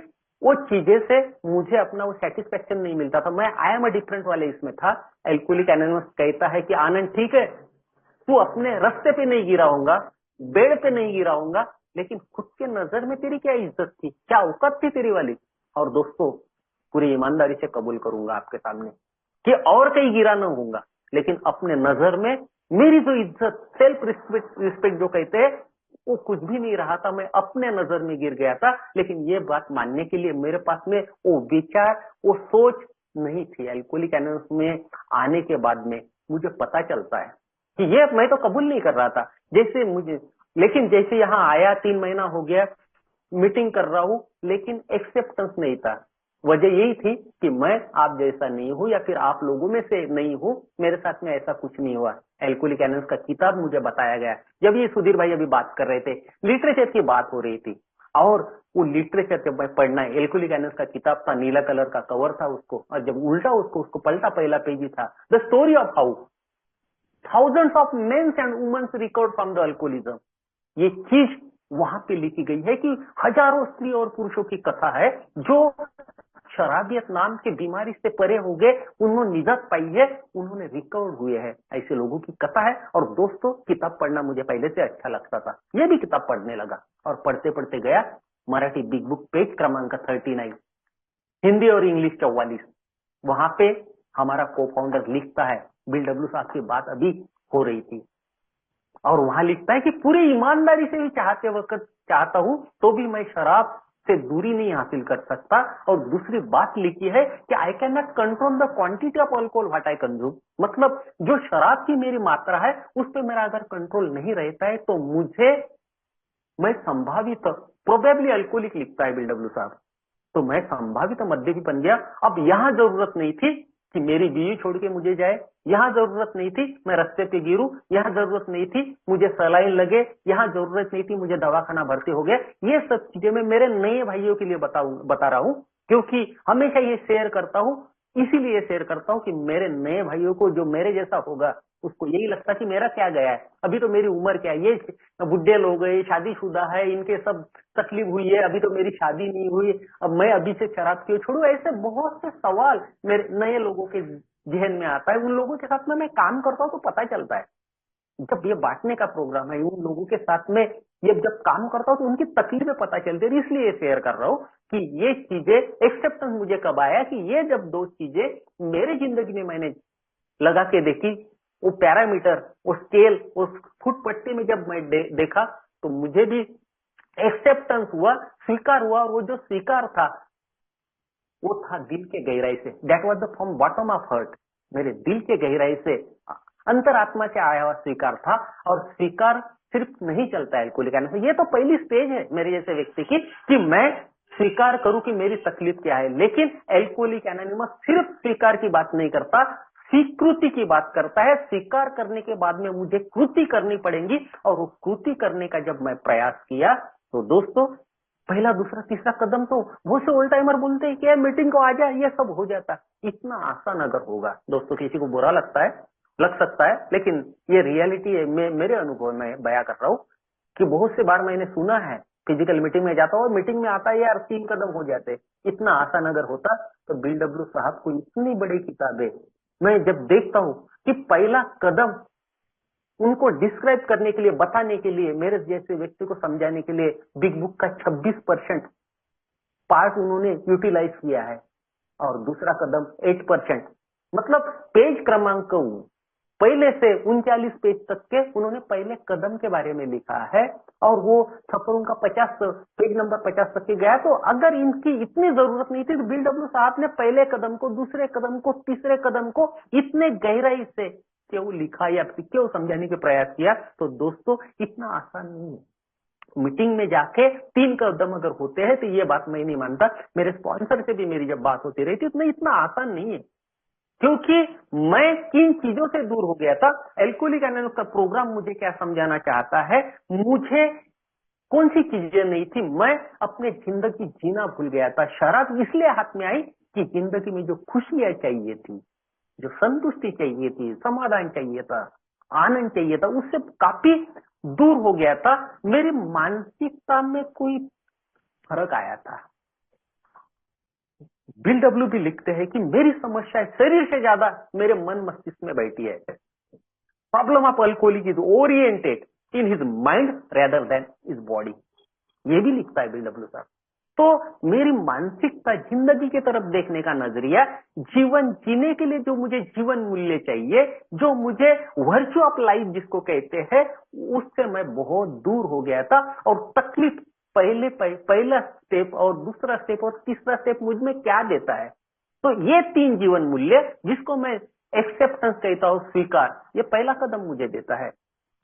वो चीजें से मुझे अपना वो सेटिस्फेक्शन नहीं मिलता था। मैं आई एम अ डिफरेंट वाले इसमें था। एल्कोहलिक एनोनिमस कहता है कि आनंद ठीक है, तू अपने रास्ते पे नहीं गिरा होगा, बेड पे नहीं गिरा होगा, लेकिन खुद के नजर में तेरी क्या इज्जत थी, क्या औकात थी तेरी वाली। और दोस्तों पूरी ईमानदारी से कबूल करूंगा आपके सामने कि और कहीं गिरा ना होऊंगा, लेकिन अपने नजर में मेरी जो इज्जत, सेल्फ रिस्पेक्ट जो कहते हैं, वो कुछ भी नहीं रहा था। मैं अपने नजर में गिर गया था। लेकिन ये बात मानने के लिए मेरे पास में वो विचार, वो सोच नहीं थी। एल्कोहलिक एनोनिमस में आने के बाद में मुझे पता चलता है कि ये मैं तो कबूल नहीं कर रहा था जैसे मुझे, लेकिन जैसे यहाँ आया 3 महीना हो गया, मीटिंग कर रहा हूँ, लेकिन एक्सेप्टेंस नहीं था। वजह यही थी कि मैं आप जैसा नहीं हूं या फिर आप लोगों में से नहीं हूं, मेरे साथ में ऐसा कुछ नहीं हुआ। एल्कोहलिक एनोनिमस का किताब मुझे बताया गया। जब ये सुधीर भाई अभी बात कर रहे थे, लिटरेचर की बात हो रही थी, और वो लिटरेचर जब मैं पढ़ना है, एल्कोहलिक एनोनिमस का किताब था, नीला कलर का कवर था उसको, और जब उल्टा उसको पलटा, पहला पेज ही था, the story of how thousands of men and women recovered from the alcoholism। ये चीज वहां पे लिखी गई है कि हजारों स्त्री और पुरुषों की कथा है जो शराबियत नाम की बीमारी से परे हो गए, उन्होंने निजात पाई है, उन्होंने रिकवर हुए हैं, ऐसे लोगों की कथा है। और दोस्तों, किताब पढ़ना मुझे पहले से अच्छा लगता था, ये भी किताब पढ़ने लगा और पढ़ते पढ़ते गया। मराठी बिग बुक पेज क्रमांक 39, हिंदी और इंग्लिश 44, वहां पे हमारा को फाउंडर लिखता है, बिल डब्ल्यू साहब की बात अभी हो रही थी, और वहां लिखता है कि पूरी ईमानदारी से भी चाहते वक्त चाहता हूं तो भी मैं शराब से दूरी नहीं हासिल कर सकता। और दूसरी बात लिखी है कि I can not control the quantity of alcohol what I consume. मतलब जो शराब की मेरी मात्रा है उस पर मेरा अगर कंट्रोल नहीं रहता है तो मैं संभावित, प्रोबेबली अल्कोहलिक लिखता है बिल डब्ल्यू साहब, तो मैं संभावित मद्यपी बन गया। अब यहां जरूरत नहीं थी कि मेरी बीवी छोड़ के मुझे जाए, यहां जरूरत नहीं थी मैं रास्ते पे गिरूं, यहां जरूरत नहीं थी मुझे सलाइन लगे, यहां जरूरत नहीं थी मुझे दवाखाना भर्ती हो गया। ये सब चीजें मैं मेरे नए भाइयों के लिए बता रहा हूं, क्योंकि हमेशा ये शेयर करता हूं, इसीलिए शेयर करता हूं कि मेरे नए भाइयों को जो मेरे जैसा होगा उसको यही लगता कि मेरा क्या गया है, अभी तो मेरी उम्र क्या है, ये बुढ़े लोग हैं, शादीशुदा है, इनके सब तकलीफ हुई है, अभी तो मेरी शादी नहीं हुई, अब मैं अभी से शराब क्यों छोड़ू। ऐसे बहुत से सवाल मेरे नए लोगों के जहन में आता है। उन लोगों के साथ में मैं काम करता हूँ तो पता चलता है, जब ये बांटने का प्रोग्राम है, उन लोगों के साथ में ये जब काम करता हूँ तो उनकी तकलीफें पता चलती है, इसलिए शेयर कर रहा हूँ कि ये चीजें एक्सेप्टेंस मुझे कब आया कि ये जब दो चीजें मेरे जिंदगी में मैंने लगा के देखी, वो पैरामीटर, वो स्केल, उस फुट पट्टी में जब मैं देखा तो मुझे भी एक्सेप्टेंस हुआ, स्वीकार हुआ। और वो जो स्वीकार था वो था दिल के गहराई से, that was the from bottom of heart, मेरे दिल के गहराई से, अंतरात्मा से आया हुआ स्वीकार था। और स्वीकार सिर्फ नहीं चलता है एल्कोहलिक एनोनिमस, ये तो पहली स्टेज है मेरे जैसे व्यक्ति की कि मैं स्वीकार करूं कि मेरी तकलीफ क्या है। लेकिन एल्कोहलिक एनोनिमस सिर्फ स्वीकार की बात नहीं करता, स्वीकृति की बात करता है। स्वीकार करने के बाद में मुझे कृति करनी पड़ेगी, और वो कृति करने का जब मैं प्रयास किया तो दोस्तों, पहला दूसरा तीसरा कदम तो बहुत से ओल्ड टाइमर बोलते हैं कि मीटिंग को आ जा, ये सब हो जाता। इतना आसान अगर होगा दोस्तों, किसी को बुरा लग सकता है, लेकिन ये रियलिटी है, मेरे अनुभव में बयां कर रहा हूँ कि बहुत से बार मैंने सुना है, फिजिकल मीटिंग में जाता हूँ, मीटिंग में आता है यार 3 कदम हो जाते। इतना आसान अगर होता तो बिल डब्ल्यू साहब को इतनी बड़ी किताबें मैं जब देखता हूँ कि पहला कदम उनको डिस्क्राइब करने के लिए, बताने के लिए, मेरे जैसे व्यक्ति को समझाने के लिए बिग बुक का 26% पार्ट उन्होंने यूटिलाइज किया है, और दूसरा कदम 8%। मतलब पेज क्रमांक पहले से 39 पेज तक के उन्होंने पहले कदम के बारे में लिखा है, और वो छप्पर उनका 50 पेज नंबर 50 तक के गया। तो अगर इनकी इतनी जरूरत नहीं थी तो बिल डब्ल्यू साहब ने पहले कदम को, दूसरे कदम को, तीसरे कदम को इतने गहराई से क्यों लिखा या क्यों समझाने के प्रयास किया। तो दोस्तों, इतना आसान नहीं है। मीटिंग में जाके 3 कदम अगर होते हैं तो ये बात मैं नहीं मानता। मेरे स्पॉन्सर से भी मेरी जब बात होती रही थी तो इतना आसान नहीं है, क्योंकि मैं किन चीजों से दूर हो गया था। एल्कोहलिक एनोनिमस का प्रोग्राम मुझे क्या समझाना चाहता है, मुझे कौन सी चीजें नहीं थी, मैं अपने जिंदगी जीना भूल गया था। शराब इसलिए हाथ में आई कि जिंदगी में जो खुशियां चाहिए थी, जो संतुष्टि चाहिए थी, समाधान चाहिए था, आनंद चाहिए था, उससे काफी दूर हो गया था। मेरी मानसिकता में कोई फर्क आया था। बिल डब्ल्यू भी लिखते हैं कि मेरी समस्या शरीर से ज्यादा मेरे मन मस्तिष्क में बैठी है। Problem of alcoholic is oriented in his mind rather than his body, ये भी लिखता है बिल डब्ल्यू साहब। तो मेरी मानसिकता, जिंदगी की तरफ देखने का नजरिया, जीवन जीने के लिए जो मुझे जीवन मूल्य चाहिए, जो मुझे वर्च्यू ऑफ लाइफ जिसको कहते हैं, उससे मैं बहुत दूर हो गया था। और तकलीफ पहला स्टेप और दूसरा स्टेप और तीसरा स्टेप मुझ में क्या देता है। तो ये 3 जीवन मूल्य जिसको मैं एक्सेप्टेंस कहता हूं, स्वीकार, ये पहला कदम मुझे देता है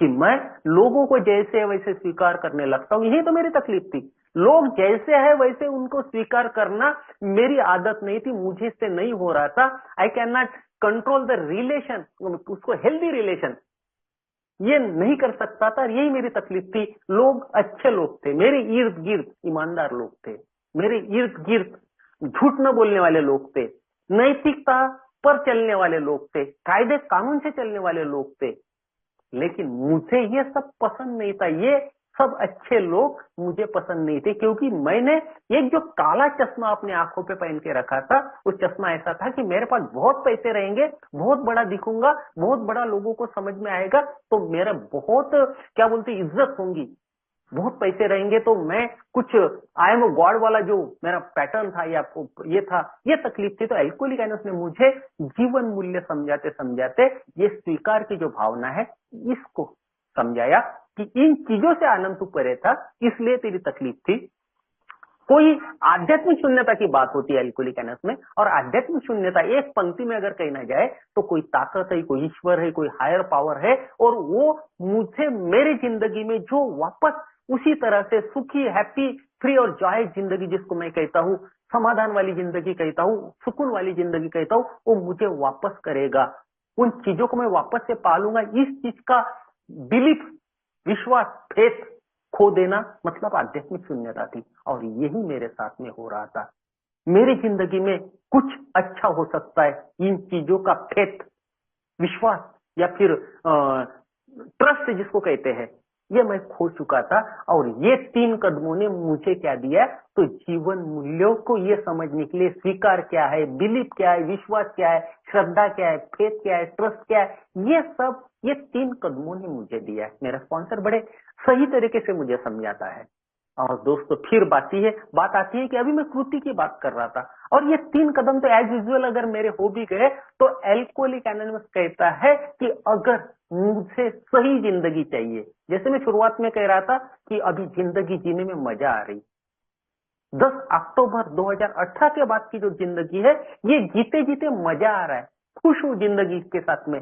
कि मैं लोगों को जैसे वैसे स्वीकार करने लगता हूं। यही तो मेरी तकलीफ थी लोग जैसे है वैसे उनको स्वीकार करना मेरी आदत नहीं थी, मुझे इससे नहीं हो रहा था। I can not control the relation, उसको हेल्दी रिलेशन ये नहीं कर सकता था। यही मेरी तकलीफ थी। लोग अच्छे लोग थे, मेरे इर्द गिर्द ईमानदार लोग थे, मेरे इर्द गिर्द झूठ न बोलने वाले लोग थे, नैतिकता पर चलने वाले लोग थे, कायदे कानून से चलने वाले लोग थे। लेकिन मुझे ये सब पसंद नहीं था। ये सब अच्छे लोग मुझे पसंद नहीं थे, क्योंकि मैंने एक जो काला चश्मा अपने आंखों पे पहन के रखा था, वो चश्मा ऐसा था कि मेरे पास बहुत पैसे रहेंगे, बहुत बड़ा दिखूंगा, बहुत बड़ा लोगों को समझ में आएगा, तो मेरा बहुत क्या बोलते इज्जत होंगी, बहुत पैसे रहेंगे तो मैं कुछ आई एम गॉड वाला जो मेरा पैटर्न था या ये था, ये तकलीफ थी। तो अल्कोहलिक एनोनिमस ने मुझे जीवन मूल्य समझाते समझाते ये स्वीकार की जो भावना है इसको समझाया कि इन चीजों से आनंद तू परे था, इसलिए तेरी तकलीफ थी। कोई आध्यात्मिक शून्यता की बात होती है अल्कोहलिक एनोनिमस में, और आध्यात्मिक शून्यता एक पंक्ति में अगर कही ना जाए तो कोई ताकत है, कोई ईश्वर है, कोई हायर पावर है, और वो मुझे मेरी जिंदगी में जो वापस उसी तरह से सुखी, हैप्पी, फ्री और जॉय जिंदगी जिसको मैं कहता हूँ, समाधान वाली जिंदगी कहता हूँ, सुकून वाली जिंदगी कहता हूँ, वो मुझे वापस करेगा। उन चीजों को मैं वापस से पालूंगा। इस चीज का बिलीफ, विश्वास, फेथ खो देना मतलब आध्यात्मिक शून्यता थी, और यही मेरे साथ में हो रहा था। मेरी जिंदगी में कुछ अच्छा हो सकता है, इन चीजों का फेथ, विश्वास या फिर ट्रस्ट जिसको कहते हैं, ये मैं खो चुका था। और ये 3 कदमों ने मुझे क्या दिया, तो जीवन मूल्यों को ये समझने के लिए स्वीकार क्या है, बिलीफ क्या है, विश्वास क्या है, श्रद्धा क्या है, फेथ क्या है, ट्रस्ट क्या है, ये सब ये 3 कदमों ने मुझे दिया है। मेरा स्पॉन्सर बड़े सही तरीके से मुझे समझाता है। और दोस्तों फिर बात आती है कि अभी मैं कृति की बात कर रहा था, और ये 3 कदम तो एज यूजुअल अगर मेरे हो भी गए, तो अल्कोहलिक एनोनिमस कहता है कि अगर मुझे सही जिंदगी चाहिए, जैसे मैं शुरुआत में कह रहा था कि अभी जिंदगी जीने में मजा आ रही, 10 अक्टूबर 2018 के बाद की जो जिंदगी है, ये जीते जीते मजा आ रहा है, खुश हूं जिंदगी के साथ में,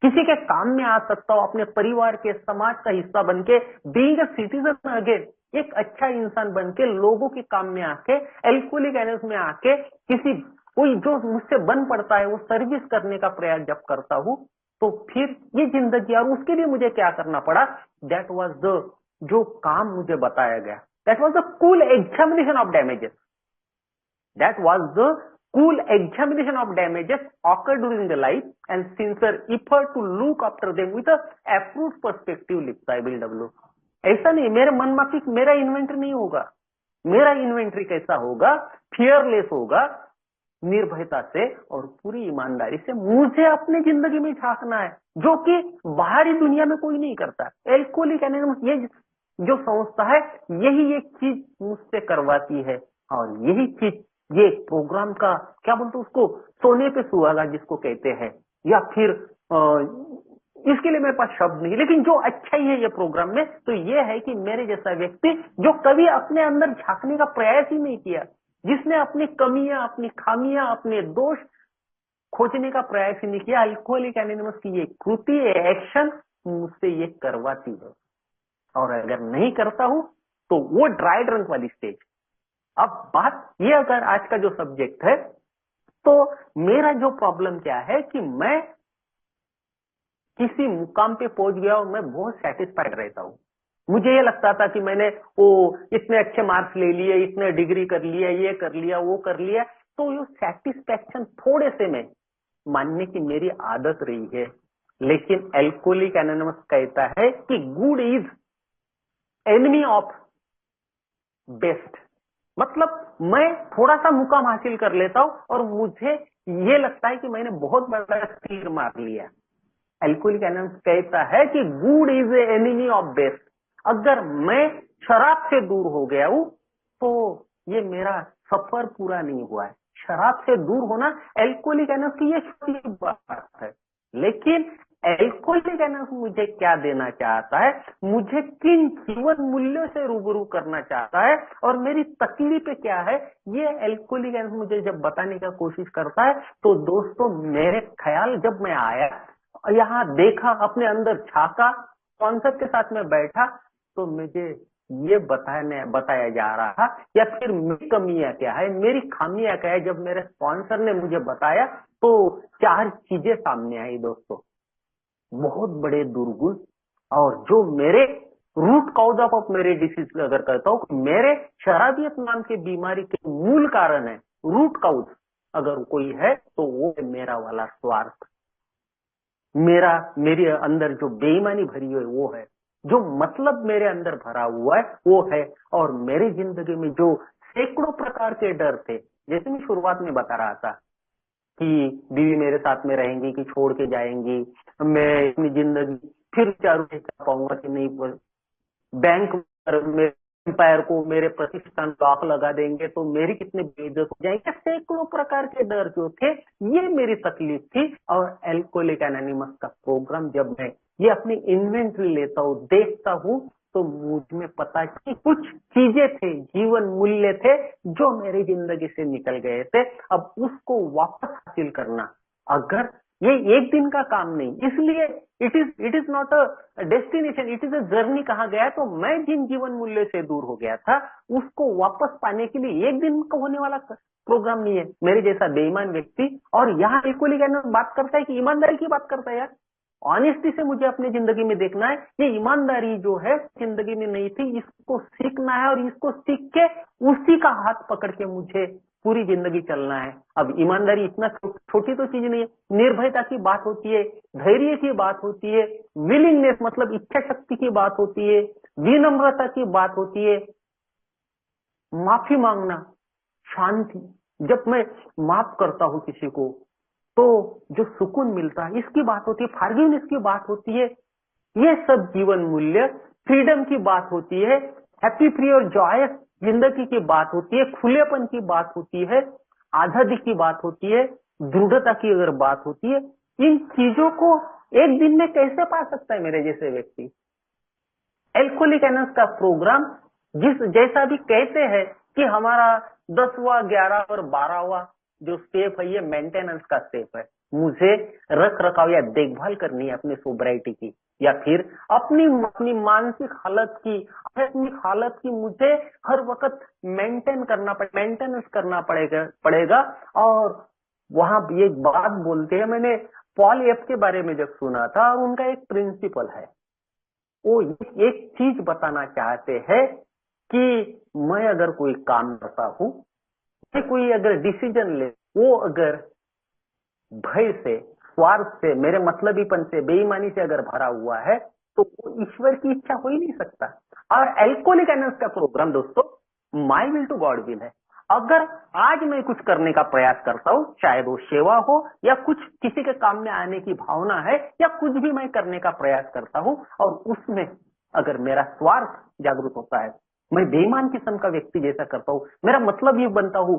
किसी के काम में आ सकता हूं, अपने परिवार के, समाज का हिस्सा बन के, बीइंग अ सिटीजन अगेन, एक अच्छा इंसान बन के लोगों के काम में आके, अल्कोहलिक एनोनिमस में आके किसी कोई जो मुझसे बन पड़ता है वो सर्विस करने का प्रयास जब करता हूं, तो फिर ये जिंदगी, और उसके लिए मुझे क्या करना पड़ा, दैट वाज द जो काम मुझे बताया गया, that was the cool examination of damages, that was the cool examination of damages occurred during the life and sincere effort to look after them with a approved perspective, लिखता है bill W. ऐसा नहीं मेरे मन माफिक मेरा inventory नहीं होगा, मेरा इन्वेंटरी कैसा होगा, फियरलेस होगा, निर्भयता से और पूरी ईमानदारी से मुझे अपनी जिंदगी में झांकना है, जो कि बाहरी दुनिया में कोई नहीं करता। अल्कोहलिक एनोनिमस ये जो संस्था है, यही एक चीज मुझसे करवाती है, और यही चीज ये प्रोग्राम का क्या बोलते उसको, सोने पे सुहागा जिसको कहते हैं, या फिर इसके लिए मेरे पास शब्द नहीं, लेकिन जो अच्छा ही है ये प्रोग्राम में, तो ये है कि मेरे जैसा व्यक्ति जो कभी अपने अंदर झांकने का प्रयास ही नहीं किया, जिसने अपनी कमियां, अपनी खामियां, अपने दोष खोजने का प्रयास ही नहीं किया, अल्कोहलिक एनोनिमस की ये कृति, एक्शन मुझसे ये करवाती है। और अगर नहीं करता हूं तो वो ड्राई ड्रंक वाली स्टेज। अब बात ये, अगर आज का जो सब्जेक्ट है, तो मेरा जो प्रॉब्लम क्या है कि मैं किसी मुकाम पे पहुंच गया और मैं बहुत सेटिस्फाइड रहता हूं। मुझे ये लगता था कि मैंने वो इतने अच्छे मार्क्स ले लिए, इतने डिग्री कर लिया, ये कर लिया, वो कर लिया, तो ये सेटिस्फैक्शन थोड़े से में मानने की मेरी आदत रही है। लेकिन अल्कोहलिक एनोनिमस कहता है कि good is enemy of best, मतलब मैं थोड़ा सा मुकाम हासिल कर लेता हूं और मुझे ये लगता है कि मैंने बहुत बड़ा तीर मार लिया। अल्कोहलिक एनोनिमस कहता है कि good is enemy of best. अगर मैं शराब से दूर हो गया हूं तो ये मेरा सफर पूरा नहीं हुआ है। शराब से दूर होना अल्कोहलिक एनोनिमस की ये छोटी बात है, लेकिन अल्कोहलिक एनोनिमस मुझे क्या देना चाहता है, मुझे किन जीवन मूल्यों से रूबरू करना चाहता है और मेरी तकलीफ क्या है, ये अल्कोहलिक एनोनिमस मुझे जब बताने का कोशिश करता है, तो दोस्तों मेरे ख्याल जब मैं आया, यहाँ देखा, अपने अंदर झांका, कॉन्सेप्ट के साथ में बैठा, तो मुझे ये बताया जा रहा, या फिर मेरी कमियां क्या है, मेरी खामियां क्या है। जब मेरे स्पॉन्सर ने मुझे बताया तो 4 चीजें सामने आई दोस्तों, बहुत बड़े दुर्गुण, और जो मेरे रूट कॉज ऑफ मेरे डिसीज अगर कहता हूं, मेरे शराबियत नाम के बीमारी के मूल कारण है, रूट कॉज अगर कोई है तो वो है मेरा वाला स्वार्थ, मेरे अंदर जो बेईमानी भरी हुई वो है, जो मतलब मेरे अंदर भरा हुआ है वो है। और मेरी जिंदगी में जो सैकड़ों प्रकार के डर थे, जैसे मैं शुरुआत में बता रहा था कि बीवी मेरे साथ में रहेंगी कि छोड़ के जाएंगी, मैं अपनी जिंदगी फिर चालू नहीं कर पाऊंगा कि नहीं, बैंक में एम्पायर को मेरे प्रतिष्ठान लॉक लगा देंगे तो मेरी कितनी बेइज्जत हो जाएगी। सैकड़ों प्रकार के डर जो थे, ये मेरी तकलीफ थी। और एल्कोहलिक एनोनिमस का प्रोग्राम जब मैं ये अपनी इन्वेंटरी लेता हूँ, देखता हूँ, तो मुझ में पता कि कुछ चीजें थे, जीवन मूल्य थे जो मेरी जिंदगी से निकल गए थे। अब उसको वापस हासिल करना, अगर ये एक दिन का काम नहीं, इसलिए it is not a destination, it is a journey कहा गया है। तो मैं जिन जीवन मूल्य से दूर हो गया था, उसको वापस पाने के लिए एक दिन का होने वाला प्रोग्राम नहीं है। मेरे जैसा बेईमान व्यक्ति, और यहाँ एल्कोहलिक एनोनिमस बात करता है कि ईमानदारी की बात करता है यार, ऑनेस्टी से मुझे अपनी जिंदगी में देखना है। ये ईमानदारी जो है जिंदगी में नहीं थी, इसको सीखना है, और इसको सीख के उसी का हाथ पकड़ के मुझे पूरी जिंदगी चलना है। अब ईमानदारी इतना छोटी तो चीज नहीं है, निर्भयता की बात होती है, धैर्य की बात होती है, विलिंगनेस मतलब इच्छा शक्ति की बात होती है, विनम्रता की बात होती है, माफी मांगना, शांति। जब मैं माफ करता हूं किसी को तो जो सुकून मिलता है, इसकी बात होती है, फॉरगिवनेस की बात होती है। ये सब जीवन मूल्य, फ्रीडम की बात होती है, हैप्पी फ्री और जॉयस जिंदगी की बात होती है, खुलेपन की बात होती है, आजादी की बात होती है, दृढ़ता की अगर बात होती है। इन चीजों को एक दिन में कैसे पा सकता है मेरे जैसे व्यक्ति? एल्कोहलिक एनोनिमस का प्रोग्राम जैसा भी कहते हैं कि हमारा 10वां 11वां और 12वां जो स्टेप है, ये मेंटेनेंस का स्टेप है। मुझे रख रखाव या देखभाल करनी है अपनी सोब्राइटी की, या फिर अपनी मानसिक हालत की, आध्यात्मिक हालत की मुझे हर वक्त मेंटेनेंस करना पड़ेगा। और वहां ये बात बोलते हैं, मैंने पॉल एफ के बारे में जब सुना था, और उनका एक प्रिंसिपल है, वो एक चीज बताना चाहते हैं कि मैं अगर कोई काम करता हूं, कोई अगर डिसीजन ले, वो अगर भय से, स्वार्थ से, मेरे मतलबीपन से, बेईमानी से अगर भरा हुआ है, तो वो ईश्वर की इच्छा हो ही नहीं सकता। और एल्कोहलिक एनोनिमस का प्रोग्राम दोस्तों my will to God will है। अगर आज मैं कुछ करने का प्रयास करता हूं, चाहे वो सेवा हो या कुछ किसी के काम में आने की भावना है, या कुछ भी मैं करने का प्रयास करता हूं, और उसमें अगर मेरा स्वार्थ जागरूक होता है, मैं बेईमान किस्म का व्यक्ति जैसा करता हूं, मेरा मतलब ये बनता हूं,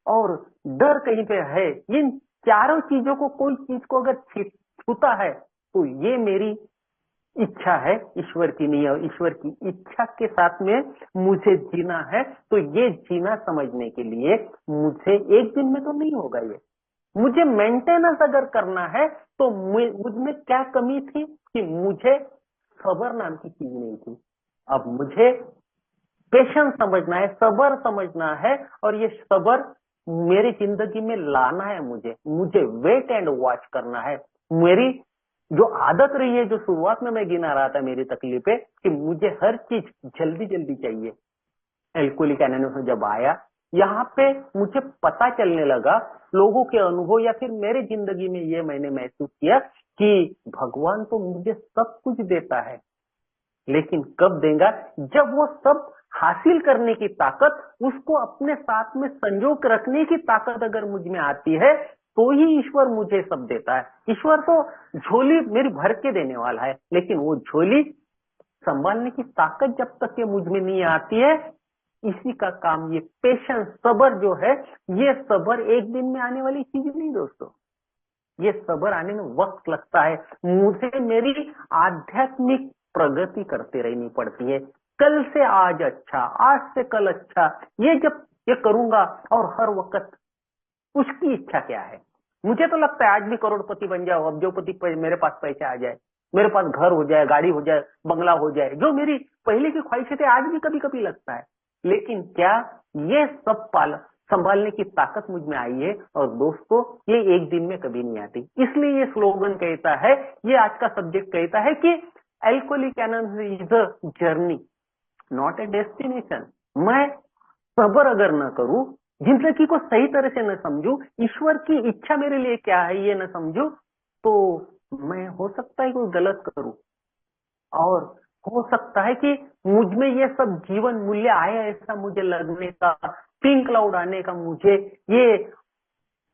और डर कहीं पे है, इन चारों चीजों को, कोई चीज को अगर छूता है, तो ये मेरी इच्छा है, ईश्वर की नहीं है। ईश्वर की इच्छा के साथ में मुझे जीना है, तो ये जीना समझने के लिए मुझे एक दिन में तो नहीं होगा। ये मुझे मेंटेनेंस अगर करना है, तो मुझ में क्या कमी थी कि मुझे सबर नाम की चीज नहीं थी। अब मुझे पेशेंस समझना है, सबर समझना है, और ये सबर मेरी जिंदगी में लाना है। मुझे वेट एंड वॉच करना है। मेरी जो आदत रही है, जो शुरुआत में मैं गिना रहा था मेरी तकलीफें, कि मुझे हर चीज जल्दी जल्दी चाहिए। एल्कोहलिक एनोनिमस जब आया, यहाँ पे मुझे पता चलने लगा, लोगों के अनुभव या फिर मेरे जिंदगी में ये मैंने महसूस किया कि भगवान तो मुझे सब कुछ देता है, लेकिन कब देगा? जब वो सब हासिल करने की ताकत, उसको अपने साथ में संजो के रखने की ताकत अगर मुझ में आती है, तो ही ईश्वर मुझे सब देता है। ईश्वर तो झोली मेरी भर के देने वाला है, लेकिन वो झोली संभालने की ताकत जब तक ये मुझ में नहीं आती है, इसी का काम ये पेशेंस, सबर जो है, ये सबर एक दिन में आने वाली चीज नहीं दोस्तों। ये सबर आने में वक्त लगता है। मुझे मेरी आध्यात्मिक प्रगति करते रहनी पड़ती है। कल से आज अच्छा, आज से कल अच्छा, ये जब ये करूंगा, और हर वक्त उसकी इच्छा क्या है? मुझे तो लगता है आज भी करोड़पति बन जाओ, अब्जोपति मेरे पास पैसा आ जाए, मेरे पास घर हो जाए, गाड़ी हो जाए, बंगला हो जाए, जो मेरी पहले की ख्वाहिशें थी आज भी कभी कभी लगता है। लेकिन क्या ये सब संभालने की ताकत मुझ में आई है? और दोस्तों, ये एक दिन में कभी नहीं आती। इसलिए ये स्लोगन कहता है, ये आज का सब्जेक्ट कहता है कि alcoholic anonymous is a journey, not a destination. मैं सब्र अगर न करूं, जिंदगी को सही तरह से न समझूं, ईश्वर की इच्छा मेरे लिए क्या है ये न समझूं, तो मैं हो सकता है कोई गलत करूं, और हो सकता है कि मुझ में ये सब जीवन मूल्य आए ऐसा मुझे लगने का, पिंक क्लाउड आने का, मुझे ये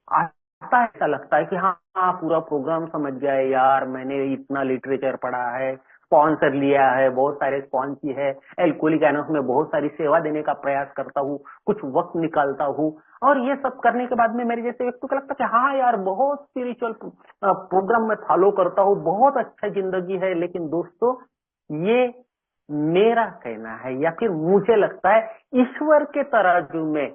आता है, ऐसा लगता है कि हाँ पूरा प्रोग्राम समझ गया है यार, मैंने इतना लिटरेचर पढ़ा है, स्पॉन्सर लिया है, बहुत सारे स्पॉन्सी है, अल्कोहलिक एनोनिमस में बहुत सारी सेवा देने का प्रयास करता हूँ, कुछ वक्त निकालता हूँ, और ये सब करने के बाद में मेरे जैसे व्यक्ति को लगता है कि हाँ यार बहुत स्पिरिचुअल प्रोग्राम में फॉलो करता हूँ, बहुत अच्छा जिंदगी है। लेकिन दोस्तों, ये मेरा कहना है, या फिर मुझे लगता है ईश्वर के तराजू में,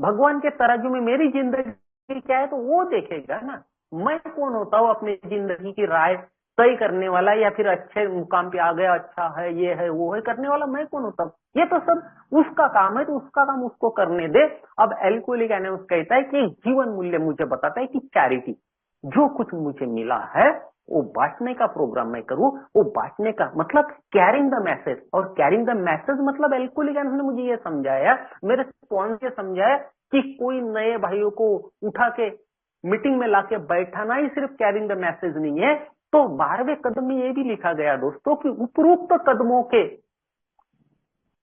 भगवान के तराजू में मेरी जिंदगी क्या है तो वो देखेगा ना। मैं कौन होता हूँ अपनी जिंदगी की राय तय करने वाला, या फिर अच्छे मुकाम पे आ गया, अच्छा है, ये है, वो है करने वाला, मैं कौन होता हूँ? ये तो सब उसका काम है, तो उसका काम उसको करने दे। अब अल्कोहलिक एनोनिमस कहता है कि जीवन मूल्य मुझे बताता है कि चैरिटी, जो कुछ मुझे मिला है वो बांटने का प्रोग्राम मैं करूं, वो बांटने का मतलब कैरिंग द मैसेज। और कैरिंग द मैसेज मतलब अल्कोहलिक एनोनिमस ने मुझे ये समझाया, मेरे स्पॉन्सर ने समझाया कि कोई नए भाइयों को उठा के मीटिंग में लाके बैठाना ही सिर्फ कैरिंग द मैसेज नहीं है। तो 12वें कदम में ये भी लिखा गया दोस्तों कि उपरोक्त कदमों के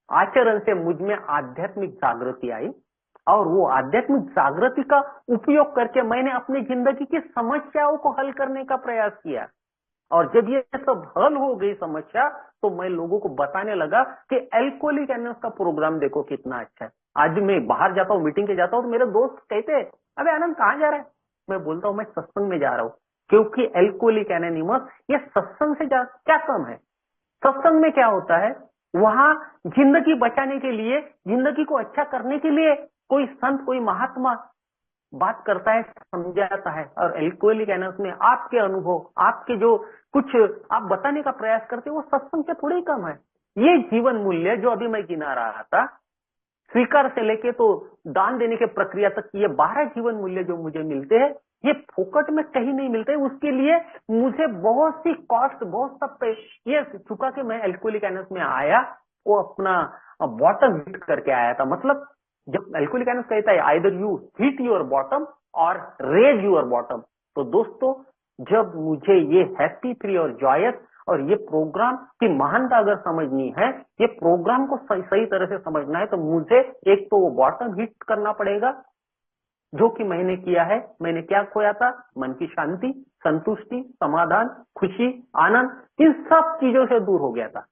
आचरण से मुझ में आध्यात्मिक जागृति आई, और वो आध्यात्मिक जागृति का उपयोग करके मैंने अपनी जिंदगी की समस्याओं को हल करने का प्रयास किया। और जब ये सब हल हो गई समस्या, तो मैं लोगों को बताने लगा कि अल्कोहलिक एनोनिमस का प्रोग्राम देखो कितना अच्छा है। आज मैं बाहर जाता हूँ, मीटिंग पे जाता हूँ, तो मेरे दोस्त कहते हैं, अबे आनंद कहाँ जा रहा है? मैं बोलता हूँ मैं सत्संग में जा रहा हूँ, क्योंकि अल्कोहलिक एनोनिमस ये सत्संग से क्या कम है। सत्संग में क्या होता है, वहां जिंदगी बचाने के लिए, जिंदगी को अच्छा करने के लिए कोई संत, कोई महात्मा बात करता है, समझाता है। और अल्कोहलिक एनोनिमस में आपके अनुभव, आपके जो कुछ आप बताने का प्रयास करते हो, वो सत्संग से थोड़ी कम है। ये जीवन मूल्य जो अभी मैं गिना रहा था, स्वीकार से लेके तो दान देने के प्रक्रिया तक, ये 12 जीवन मूल्य जो मुझे मिलते हैं, ये फोकट में कहीं नहीं मिलते। उसके लिए मुझे बहुत सी कॉस्ट, बहुत सब ये चुका के मैं अल्कोहलिक एनोनिमस में आया, वो अपना बॉटम हिट करके आया था। मतलब जब अल्कोहलिक एनोनिमस कहता है either you hit your bottom और रेज योर बॉटम, तो दोस्तों जब मुझे ये हैप्पी, फ्री और जॉयस और ये प्रोग्राम की महानता अगर समझनी है, ये प्रोग्राम को सही तरह से समझना है, तो मुझे एक तो वो बॉटम हिट करना पड़ेगा, जो कि मैंने किया है। मैंने क्या खोया था? मन की शांति, संतुष्टि, समाधान, खुशी, आनंद, इन सब चीजों से दूर हो गया था।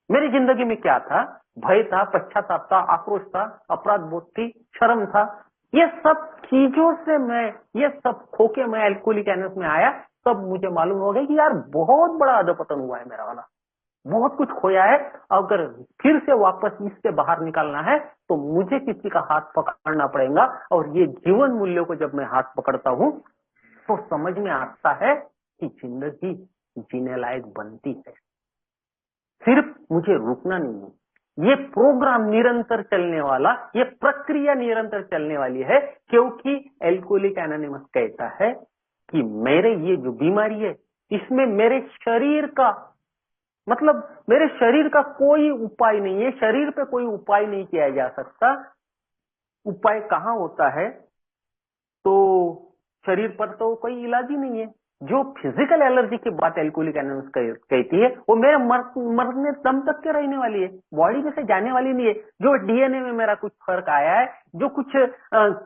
मेरी जिंदगी में क्या था? भय था, पश्चाताप था, आक्रोश था, अपराध बोध थी, शर्म था। ये सब चीजों से मैं, ये सब खोके मैं अल्कोहलिक एनोनिमस में आया। तब मुझे मालूम हो गया कि यार बहुत बड़ा अधपतन हुआ है मेरा वाला, बहुत कुछ खोया है। अगर फिर से वापस इससे बाहर निकालना है, तो मुझे किसी का हाथ पकड़ना पड़ेगा। और ये जीवन मूल्यों को जब मैं हाथ पकड़ता हूं, तो समझ में आता है कि जिंदगी जीने लायक बनती है। सिर्फ मुझे रुकना नहीं है, ये प्रोग्राम निरंतर चलने वाला, ये प्रक्रिया निरंतर चलने वाली है। क्योंकि अल्कोहलिक एनोनिमस कहता है कि मेरे ये जो बीमारी है, इसमें मेरे शरीर का, मतलब मेरे शरीर का कोई उपाय नहीं है, शरीर पे कोई उपाय नहीं किया जा सकता। उपाय कहाँ होता है? तो शरीर पर तो कोई इलाज ही नहीं है। जो फिजिकल एलर्जी की बात अल्कोहलिक एनोनिमस कहती है, वो मेरे मरने दम तक के रहने वाली है, बॉडी में से जाने वाली नहीं है। जो डीएनए में मेरा कुछ फर्क आया है, जो कुछ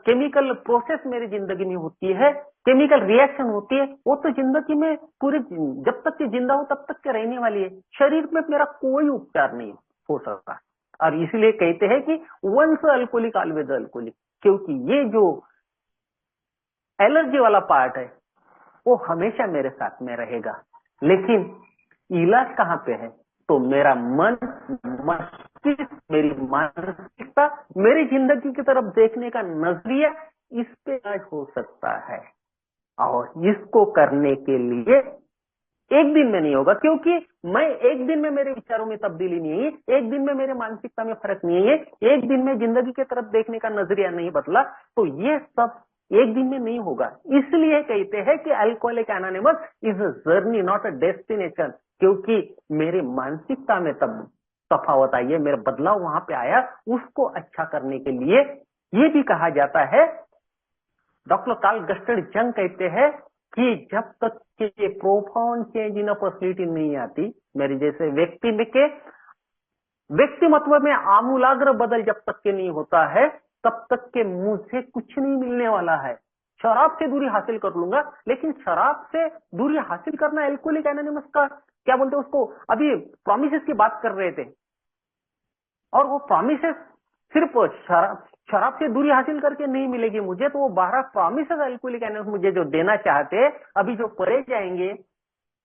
केमिकल प्रोसेस मेरी जिंदगी में होती है, केमिकल रिएक्शन होती है, वो तो जिंदगी में पूरे, जब तक कि जिंदा हो तब तक के रहने वाली है। शरीर में मेरा कोई उपचार नहीं हो सकता। और इसलिए कहते हैं कि वंस अल्कोहलिक ऑलवेज अल्कोहलिक, क्योंकि ये जो एलर्जी वाला पार्ट है वो हमेशा मेरे साथ में रहेगा। लेकिन इलाज कहाँ पे है? तो मेरा मन, मस्तिष्क, मेरी मानसिकता, मेरी जिंदगी की तरफ देखने का नजरिया, इस पे इलाज हो सकता है। और इसको करने के लिए एक दिन में नहीं होगा, क्योंकि मैं एक दिन में मेरे विचारों में तब्दीली नहीं आई, एक दिन में मेरे मानसिकता में फर्क नहीं है, एक दिन में जिंदगी की तरफ देखने का नजरिया नहीं बदला, तो ये सब एक दिन में नहीं होगा। इसलिए कहते हैं कि alcoholic anonymous is a journey not a destination, क्योंकि मेरी मानसिकता में तब तफावत आई है, मेरा बदलाव वहां पे आया। उसको अच्छा करने के लिए ये भी कहा जाता है, डॉक्टर कार्ल गस्टर्ड जंग कहते हैं कि जब तक के प्रोफाउंड चेंज इन पर्सनैलिटी नहीं आती, मेरे जैसे व्यक्ति में के व्यक्तिमत्व में आमूलाग्र बदल जब तक के नहीं होता है, तब तक के मुझे कुछ नहीं मिलने वाला है। शराब से दूरी हासिल कर लूंगा, लेकिन शराब से दूरी हासिल करना एल्कोहलिक एनोनिमस का क्या बोलते हैं उसको, अभी प्रोमिसेस की बात कर रहे थे, और वो प्रोमिसेस सिर्फ शराब से दूरी हासिल करके नहीं मिलेगी मुझे, तो वो 12 प्रोमिसेस अल्कोहलिक एनोनिमस मुझे जो देना चाहते हैं, अभी जो परे जाएंगे,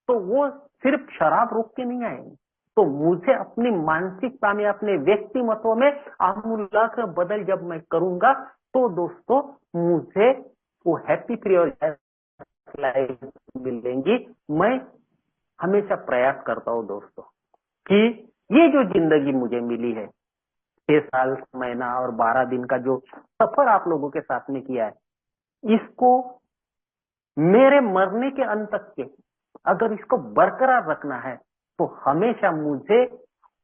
तो वो सिर्फ शराब रोक के नहीं आएंगे। तो मुझे अपनी मानसिकता में, अपने व्यक्तिमत्व में आमूलाग्र बदल जब मैं करूंगा, तो दोस्तों मुझे वो हैप्पी फ्री और लाइफ मिलेंगी। मैं हमेशा प्रयास करता हूं दोस्तों कि ये जो जिंदगी मुझे मिली है, 6 साल, महीना और 12 दिन का जो सफर आप लोगों के साथ में किया है, इसको मेरे मरने के अंत तक के अगर इसको बरकरार रखना है, तो हमेशा मुझे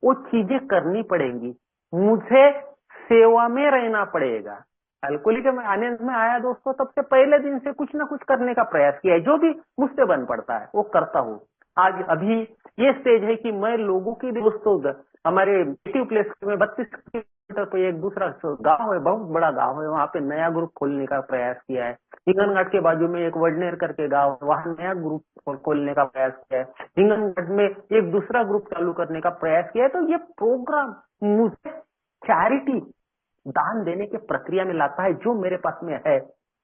वो चीजें करनी पड़ेंगी, मुझे सेवा में रहना पड़ेगा। अल्कोहलिक में आने में आया दोस्तों, तब से पहले दिन से कुछ ना कुछ करने का प्रयास किया है, जो भी मुझसे बन पड़ता है वो करता हूँ। आज अभी ये स्टेज है कि मैं लोगों की दोस्तों, हमारे नेटिव प्लेस में 32 किलोमीटर पे एक दूसरा गांव है, बहुत बड़ा गांव है, वहां पे नया ग्रुप खोलने का प्रयास किया है। हिंगनघाट के बाजू में एक वडनेर करके गांव है, वहां नया ग्रुप खोलने का प्रयास किया है। हिंगनघाट में एक दूसरा ग्रुप चालू करने का प्रयास किया है। तो ये प्रोग्राम मुझे चैरिटी, दान देने की प्रक्रिया में लाता है, जो मेरे पास में है।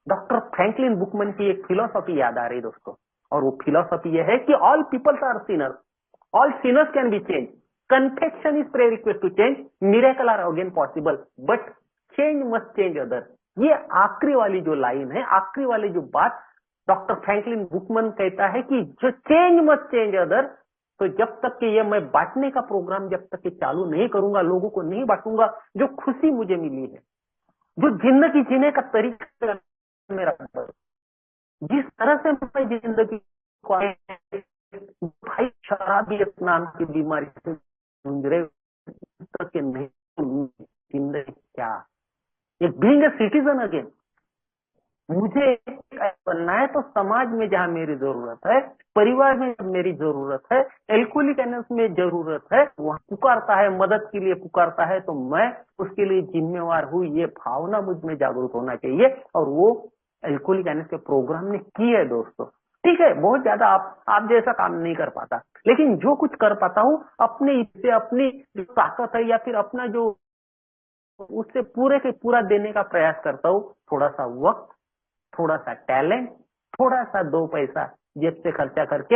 डॉक्टर फ्रैंकलिन बुकमैन की एक फिलोसॉफी याद आ रही दोस्तों, और वो फिलोसॉफी ये है कि all peoples are sinners, all sinners can be change, confession is pray request to change, miracle are again possible, but change must change other. ये आखिरी वाली जो लाइन है, आखिरी वाली जो बात डॉक्टर फ्रैंकलिन बुकमैन कहता है कि जो चेंज मस्ट चेंज अदर। तो जब तक कि ये मैं बांटने का प्रोग्राम जब तक कि चालू नहीं करूंगा, लोगों को नहीं बांटूंगा, जो खुशी मुझे मिली है, जो जिंदगी जीने का तरीका मेरा, जिस तरह से मैं जिंदगी को भाई शराबी नाम की बीमारी से जूझ रहे के नहीं, जिंदगी क्या, एक बीइंग ए सिटीजन अगेन, मुझे बनना है। तो समाज में जहां मेरी जरूरत है, परिवार में मेरी जरूरत है, एल्कोहलिक एनोनिमस में जरूरत है, वहां पुकारता है, मदद के लिए पुकारता है, तो मैं उसके लिए जिम्मेवार हूं। ये भावना मुझ में जागरूक होना चाहिए, और वो एल्कोहलिक एनोनिमस के प्रोग्राम ने की है दोस्तों। ठीक है, बहुत ज्यादा आप जैसा काम नहीं कर पाता, लेकिन जो कुछ कर पाता हूँ अपने से, अपनी जो ताकत है या फिर अपना जो, उससे पूरे के पूरा देने का प्रयास करता हूँ। थोड़ा सा वक्त, थोड़ा सा टैलेंट, थोड़ा सा 2 पैसा जेब से खर्चा करके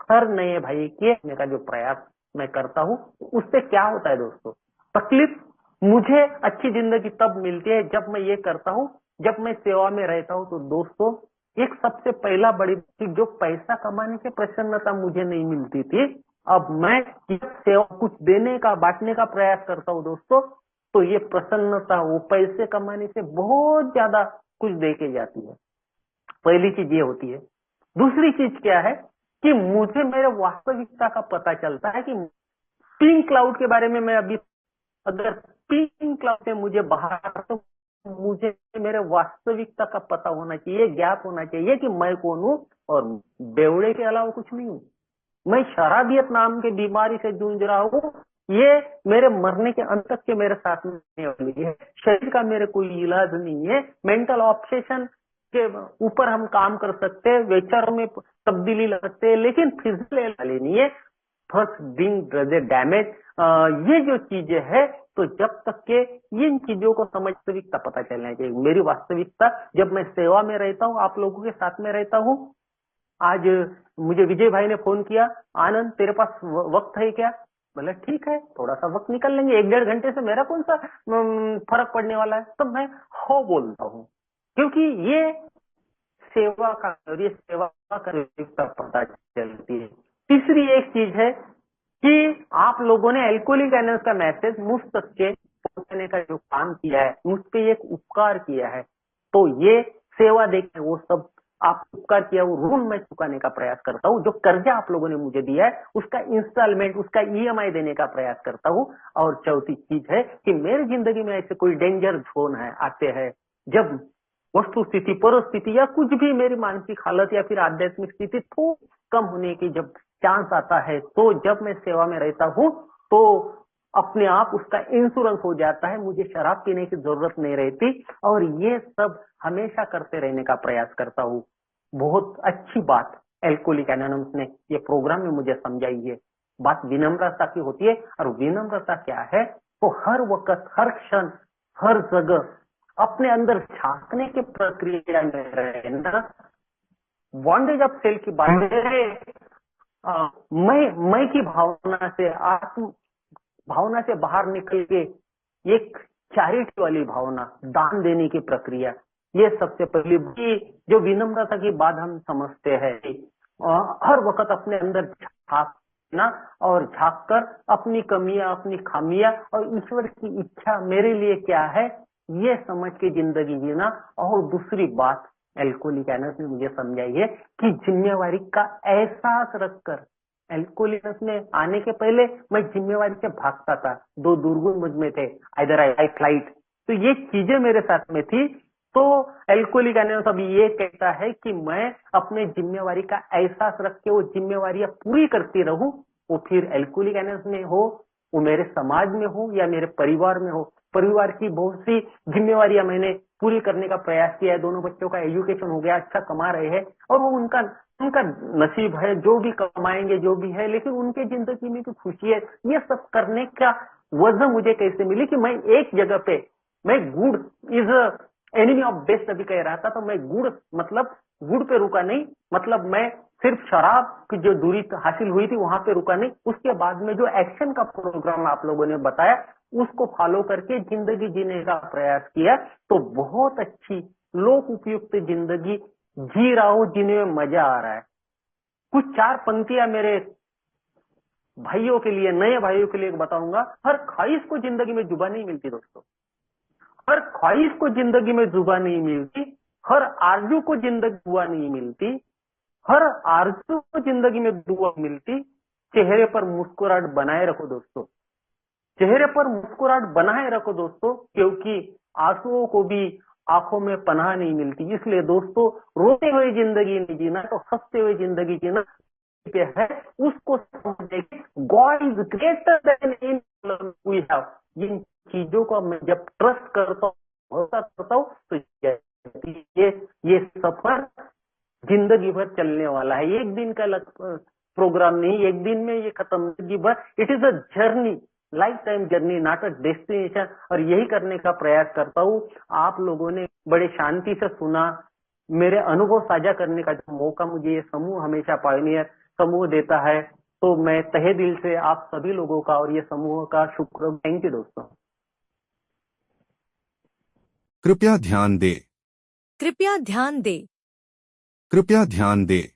हर नए भाई के का जो प्रयास मैं करता हूँ, उससे क्या होता है दोस्तों, तकलीफ मुझे अच्छी जिंदगी तब मिलती है जब मैं ये करता हूँ, जब मैं सेवा में रहता हूँ। तो दोस्तों एक सबसे पहला बड़ी चीज, जो पैसा कमाने से प्रसन्नता मुझे नहीं मिलती थी, अब मैं सेवा कुछ देने का, बांटने का प्रयास करता हूँ दोस्तों, तो ये प्रसन्नता वो पैसे कमाने से बहुत ज्यादा कुछ दे के जाती है। पहली चीज ये होती है। दूसरी चीज क्या है कि मुझे मेरे वास्तविकता का पता चलता है कि पिंक क्लाउड के बारे में मैं अभी, अगर पिंक क्लाउड से मुझे बाहर, तो मुझे मेरे वास्तविकता का पता होना चाहिए, ज्ञात होना चाहिए कि मैं कौन हूं, और बेवड़े के अलावा कुछ नहीं हूं। मैं शराबियत नाम की बीमारी से जूझ रहा हूं, ये मेरे मरने के अंत तक के मेरे साथ में वाली है। शरीर का मेरे कोई इलाज नहीं है। मेंटल ऑब्सेशन के ऊपर हम काम कर सकते हैं, विचारों में तब्दीली ला सकते हैं, लेकिन फिजिकल वाली नहीं है। First being does a damage, ये जो चीजें है, तो जब तक के इन चीजों को समझ, वास्तविकता पता चलना चाहिए। मेरी वास्तविकता, जब मैं सेवा में रहता हूँ, आप लोगों के साथ में रहता हूँ। आज मुझे विजय भाई ने फोन किया, आनंद तेरे पास वक्त है क्या? बोले ठीक है, थोड़ा सा वक्त निकल लेंगे, 1-1.5 घंटे से मेरा कौन सा फर्क पड़ने वाला है। तो मैं हो बोलता हूँ, क्योंकि ये सेवा का, और ये सेवा का पता चलती है। तीसरी एक चीज है कि आप लोगों ने एल्कोहलिक एनोनिमस का मैसेज मुझ तक के पहुंचाने का जो काम किया है, मुझ पे एक उपकार किया है, तो ये सेवा देके वो सब आप उपकार किया वो ऋण मैं चुकाने का प्रयास करता हूँ। जो कर्जा आप लोगों ने मुझे दिया है उसका इंस्टॉलमेंट, उसका ईएमआई देने का प्रयास करता हूँ। और चौथी चीज है कि मेरी जिंदगी में ऐसे कोई डेंजर जोन है आते हैं, जब वस्तु स्थिति, परिस्थिति या कुछ भी मेरी मानसिक हालत या फिर आध्यात्मिक स्थिति थोड़ी कम होने की जब चांस आता है, तो जब मैं सेवा में रहता हूँ तो अपने आप उसका इंश्योरेंस हो जाता है, मुझे शराब पीने की जरूरत नहीं रहती। और ये सब हमेशा करते रहने का प्रयास करता हूँ। बहुत अच्छी बात एल्कोहलिक एनोनिमस ने ये प्रोग्राम में मुझे समझाई है। बात विनम्रता की होती है, और विनम्रता क्या है, तो हर वक्त, हर क्षण, हर जगह अपने अंदर झांकने की प्रक्रिया में रहना। बॉन्डेज ऑफ सेल्फ की बात है, मैं की भावना से, आत्म भावना से बाहर निकल के एक चैरिटी वाली भावना, दान देने की प्रक्रिया, ये सबसे पहली जो विनम्रता की बात हम समझते हैं। हर वक्त अपने अंदर झांकना और झांक कर अपनी कमियां, अपनी खामियां और ईश्वर की इच्छा मेरे लिए क्या है, ये समझ के जिंदगी जीना। और दूसरी बात एल्कोहलिक एनोनिमस ने मुझे समझाई है कि जिम्मेवारी का एहसास रखकर, एल्कोहलिक एनोनिमस में आने के पहले मैं जिम्मेवारी से भागता था, दो दुर्गुण मुझ में थे, आइदर आई फ्लाइट, तो ये चीजें मेरे साथ में थी। तो एल्कोहलिक एनोनिमस अभी ये कहता है कि मैं अपने जिम्मेवारी का एहसास रख के वो जिम्मेवारियां पूरी करती रहूं। वो फिर एल्कोहलिक एनोनिमस में हो, वो मेरे समाज में हो या मेरे परिवार में हो। परिवार की बहुत सी जिम्मेवारियां मैंने पूरी करने का प्रयास किया है। दोनों बच्चों का एजुकेशन हो गया, अच्छा कमा रहे हैं, और वो उनका नसीब है, जो भी कमाएंगे जो भी है, लेकिन उनके जिंदगी में भी खुशी है। ये सब करने का वजह मुझे कैसे मिली कि मैं एक जगह पे, मैं good is enemy of best अभी कह रहा था, तो मैं गुड मतलब गुड पे रुका नहीं, मतलब मैं सिर्फ शराब की जो दूरी हासिल हुई थी वहां पे रुका नहीं। उसके बाद में जो एक्शन का प्रोग्राम आप लोगों ने बताया उसको फॉलो करके जिंदगी जीने का प्रयास किया, तो बहुत अच्छी लोक उपयुक्त जिंदगी जी रहा हूं, जीने में मजा आ रहा है। कुछ चार पंक्तियां मेरे भाइयों के लिए, नए भाइयों के लिए बताऊंगा। हर ख्वाहिश को जिंदगी में जुबान नहीं मिलती दोस्तों, हर ख्वाहिश को जिंदगी में जुबान नहीं मिलती, हर आरजू को जिंदगी दुआ नहीं मिलती, हर आरजू को जिंदगी में दुआ मिलती। चेहरे पर मुस्कुराहट बनाए रखो दोस्तों, चेहरे पर मुस्कुराहट बनाए रखो दोस्तों, क्योंकि आंसुओं को भी आंखों में पनाह नहीं मिलती। इसलिए दोस्तों, रोते हुए जिंदगी नहीं जीना, तो हंसते हुए जिंदगी जीना है। उसको समझने की God is greater than in we have. इन चीजों को मैं जब ट्रस्ट करता हूँ, भरोसा करता हूँ, तो ये सफर जिंदगी भर चलने वाला है। एक दिन का प्रोग्राम नहीं, एक दिन में ये खत्म, जिंदगी भर। It is a journey, life time journey, not a destination. और यही करने का प्रयास करता हूँ। आप लोगों ने बड़े शांति से सुना, मेरे अनुभव साझा करने का जो मौका मुझे ये समूह हमेशा पायोनियर समूह देता है, तो मैं तहे दिल से आप सभी लोगों का और ये समूह का शुक्र। थैंक यू दोस्तों। कृपया ध्यान दे, कृपया ध्यान दे। कृपया ध्यान दे।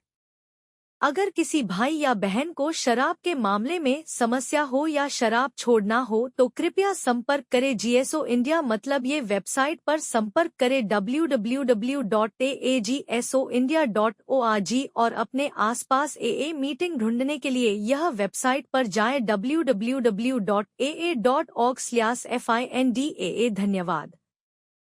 अगर किसी भाई या बहन को शराब के मामले में समस्या हो या शराब छोड़ना हो तो कृपया संपर्क करें जीएसओ इंडिया, मतलब ये वेबसाइट पर संपर्क करें www.agsoindia.org और अपने आसपास AA मीटिंग ढूंढने के लिए यह वेबसाइट पर जाएं www.aa.org/findaa। धन्यवाद।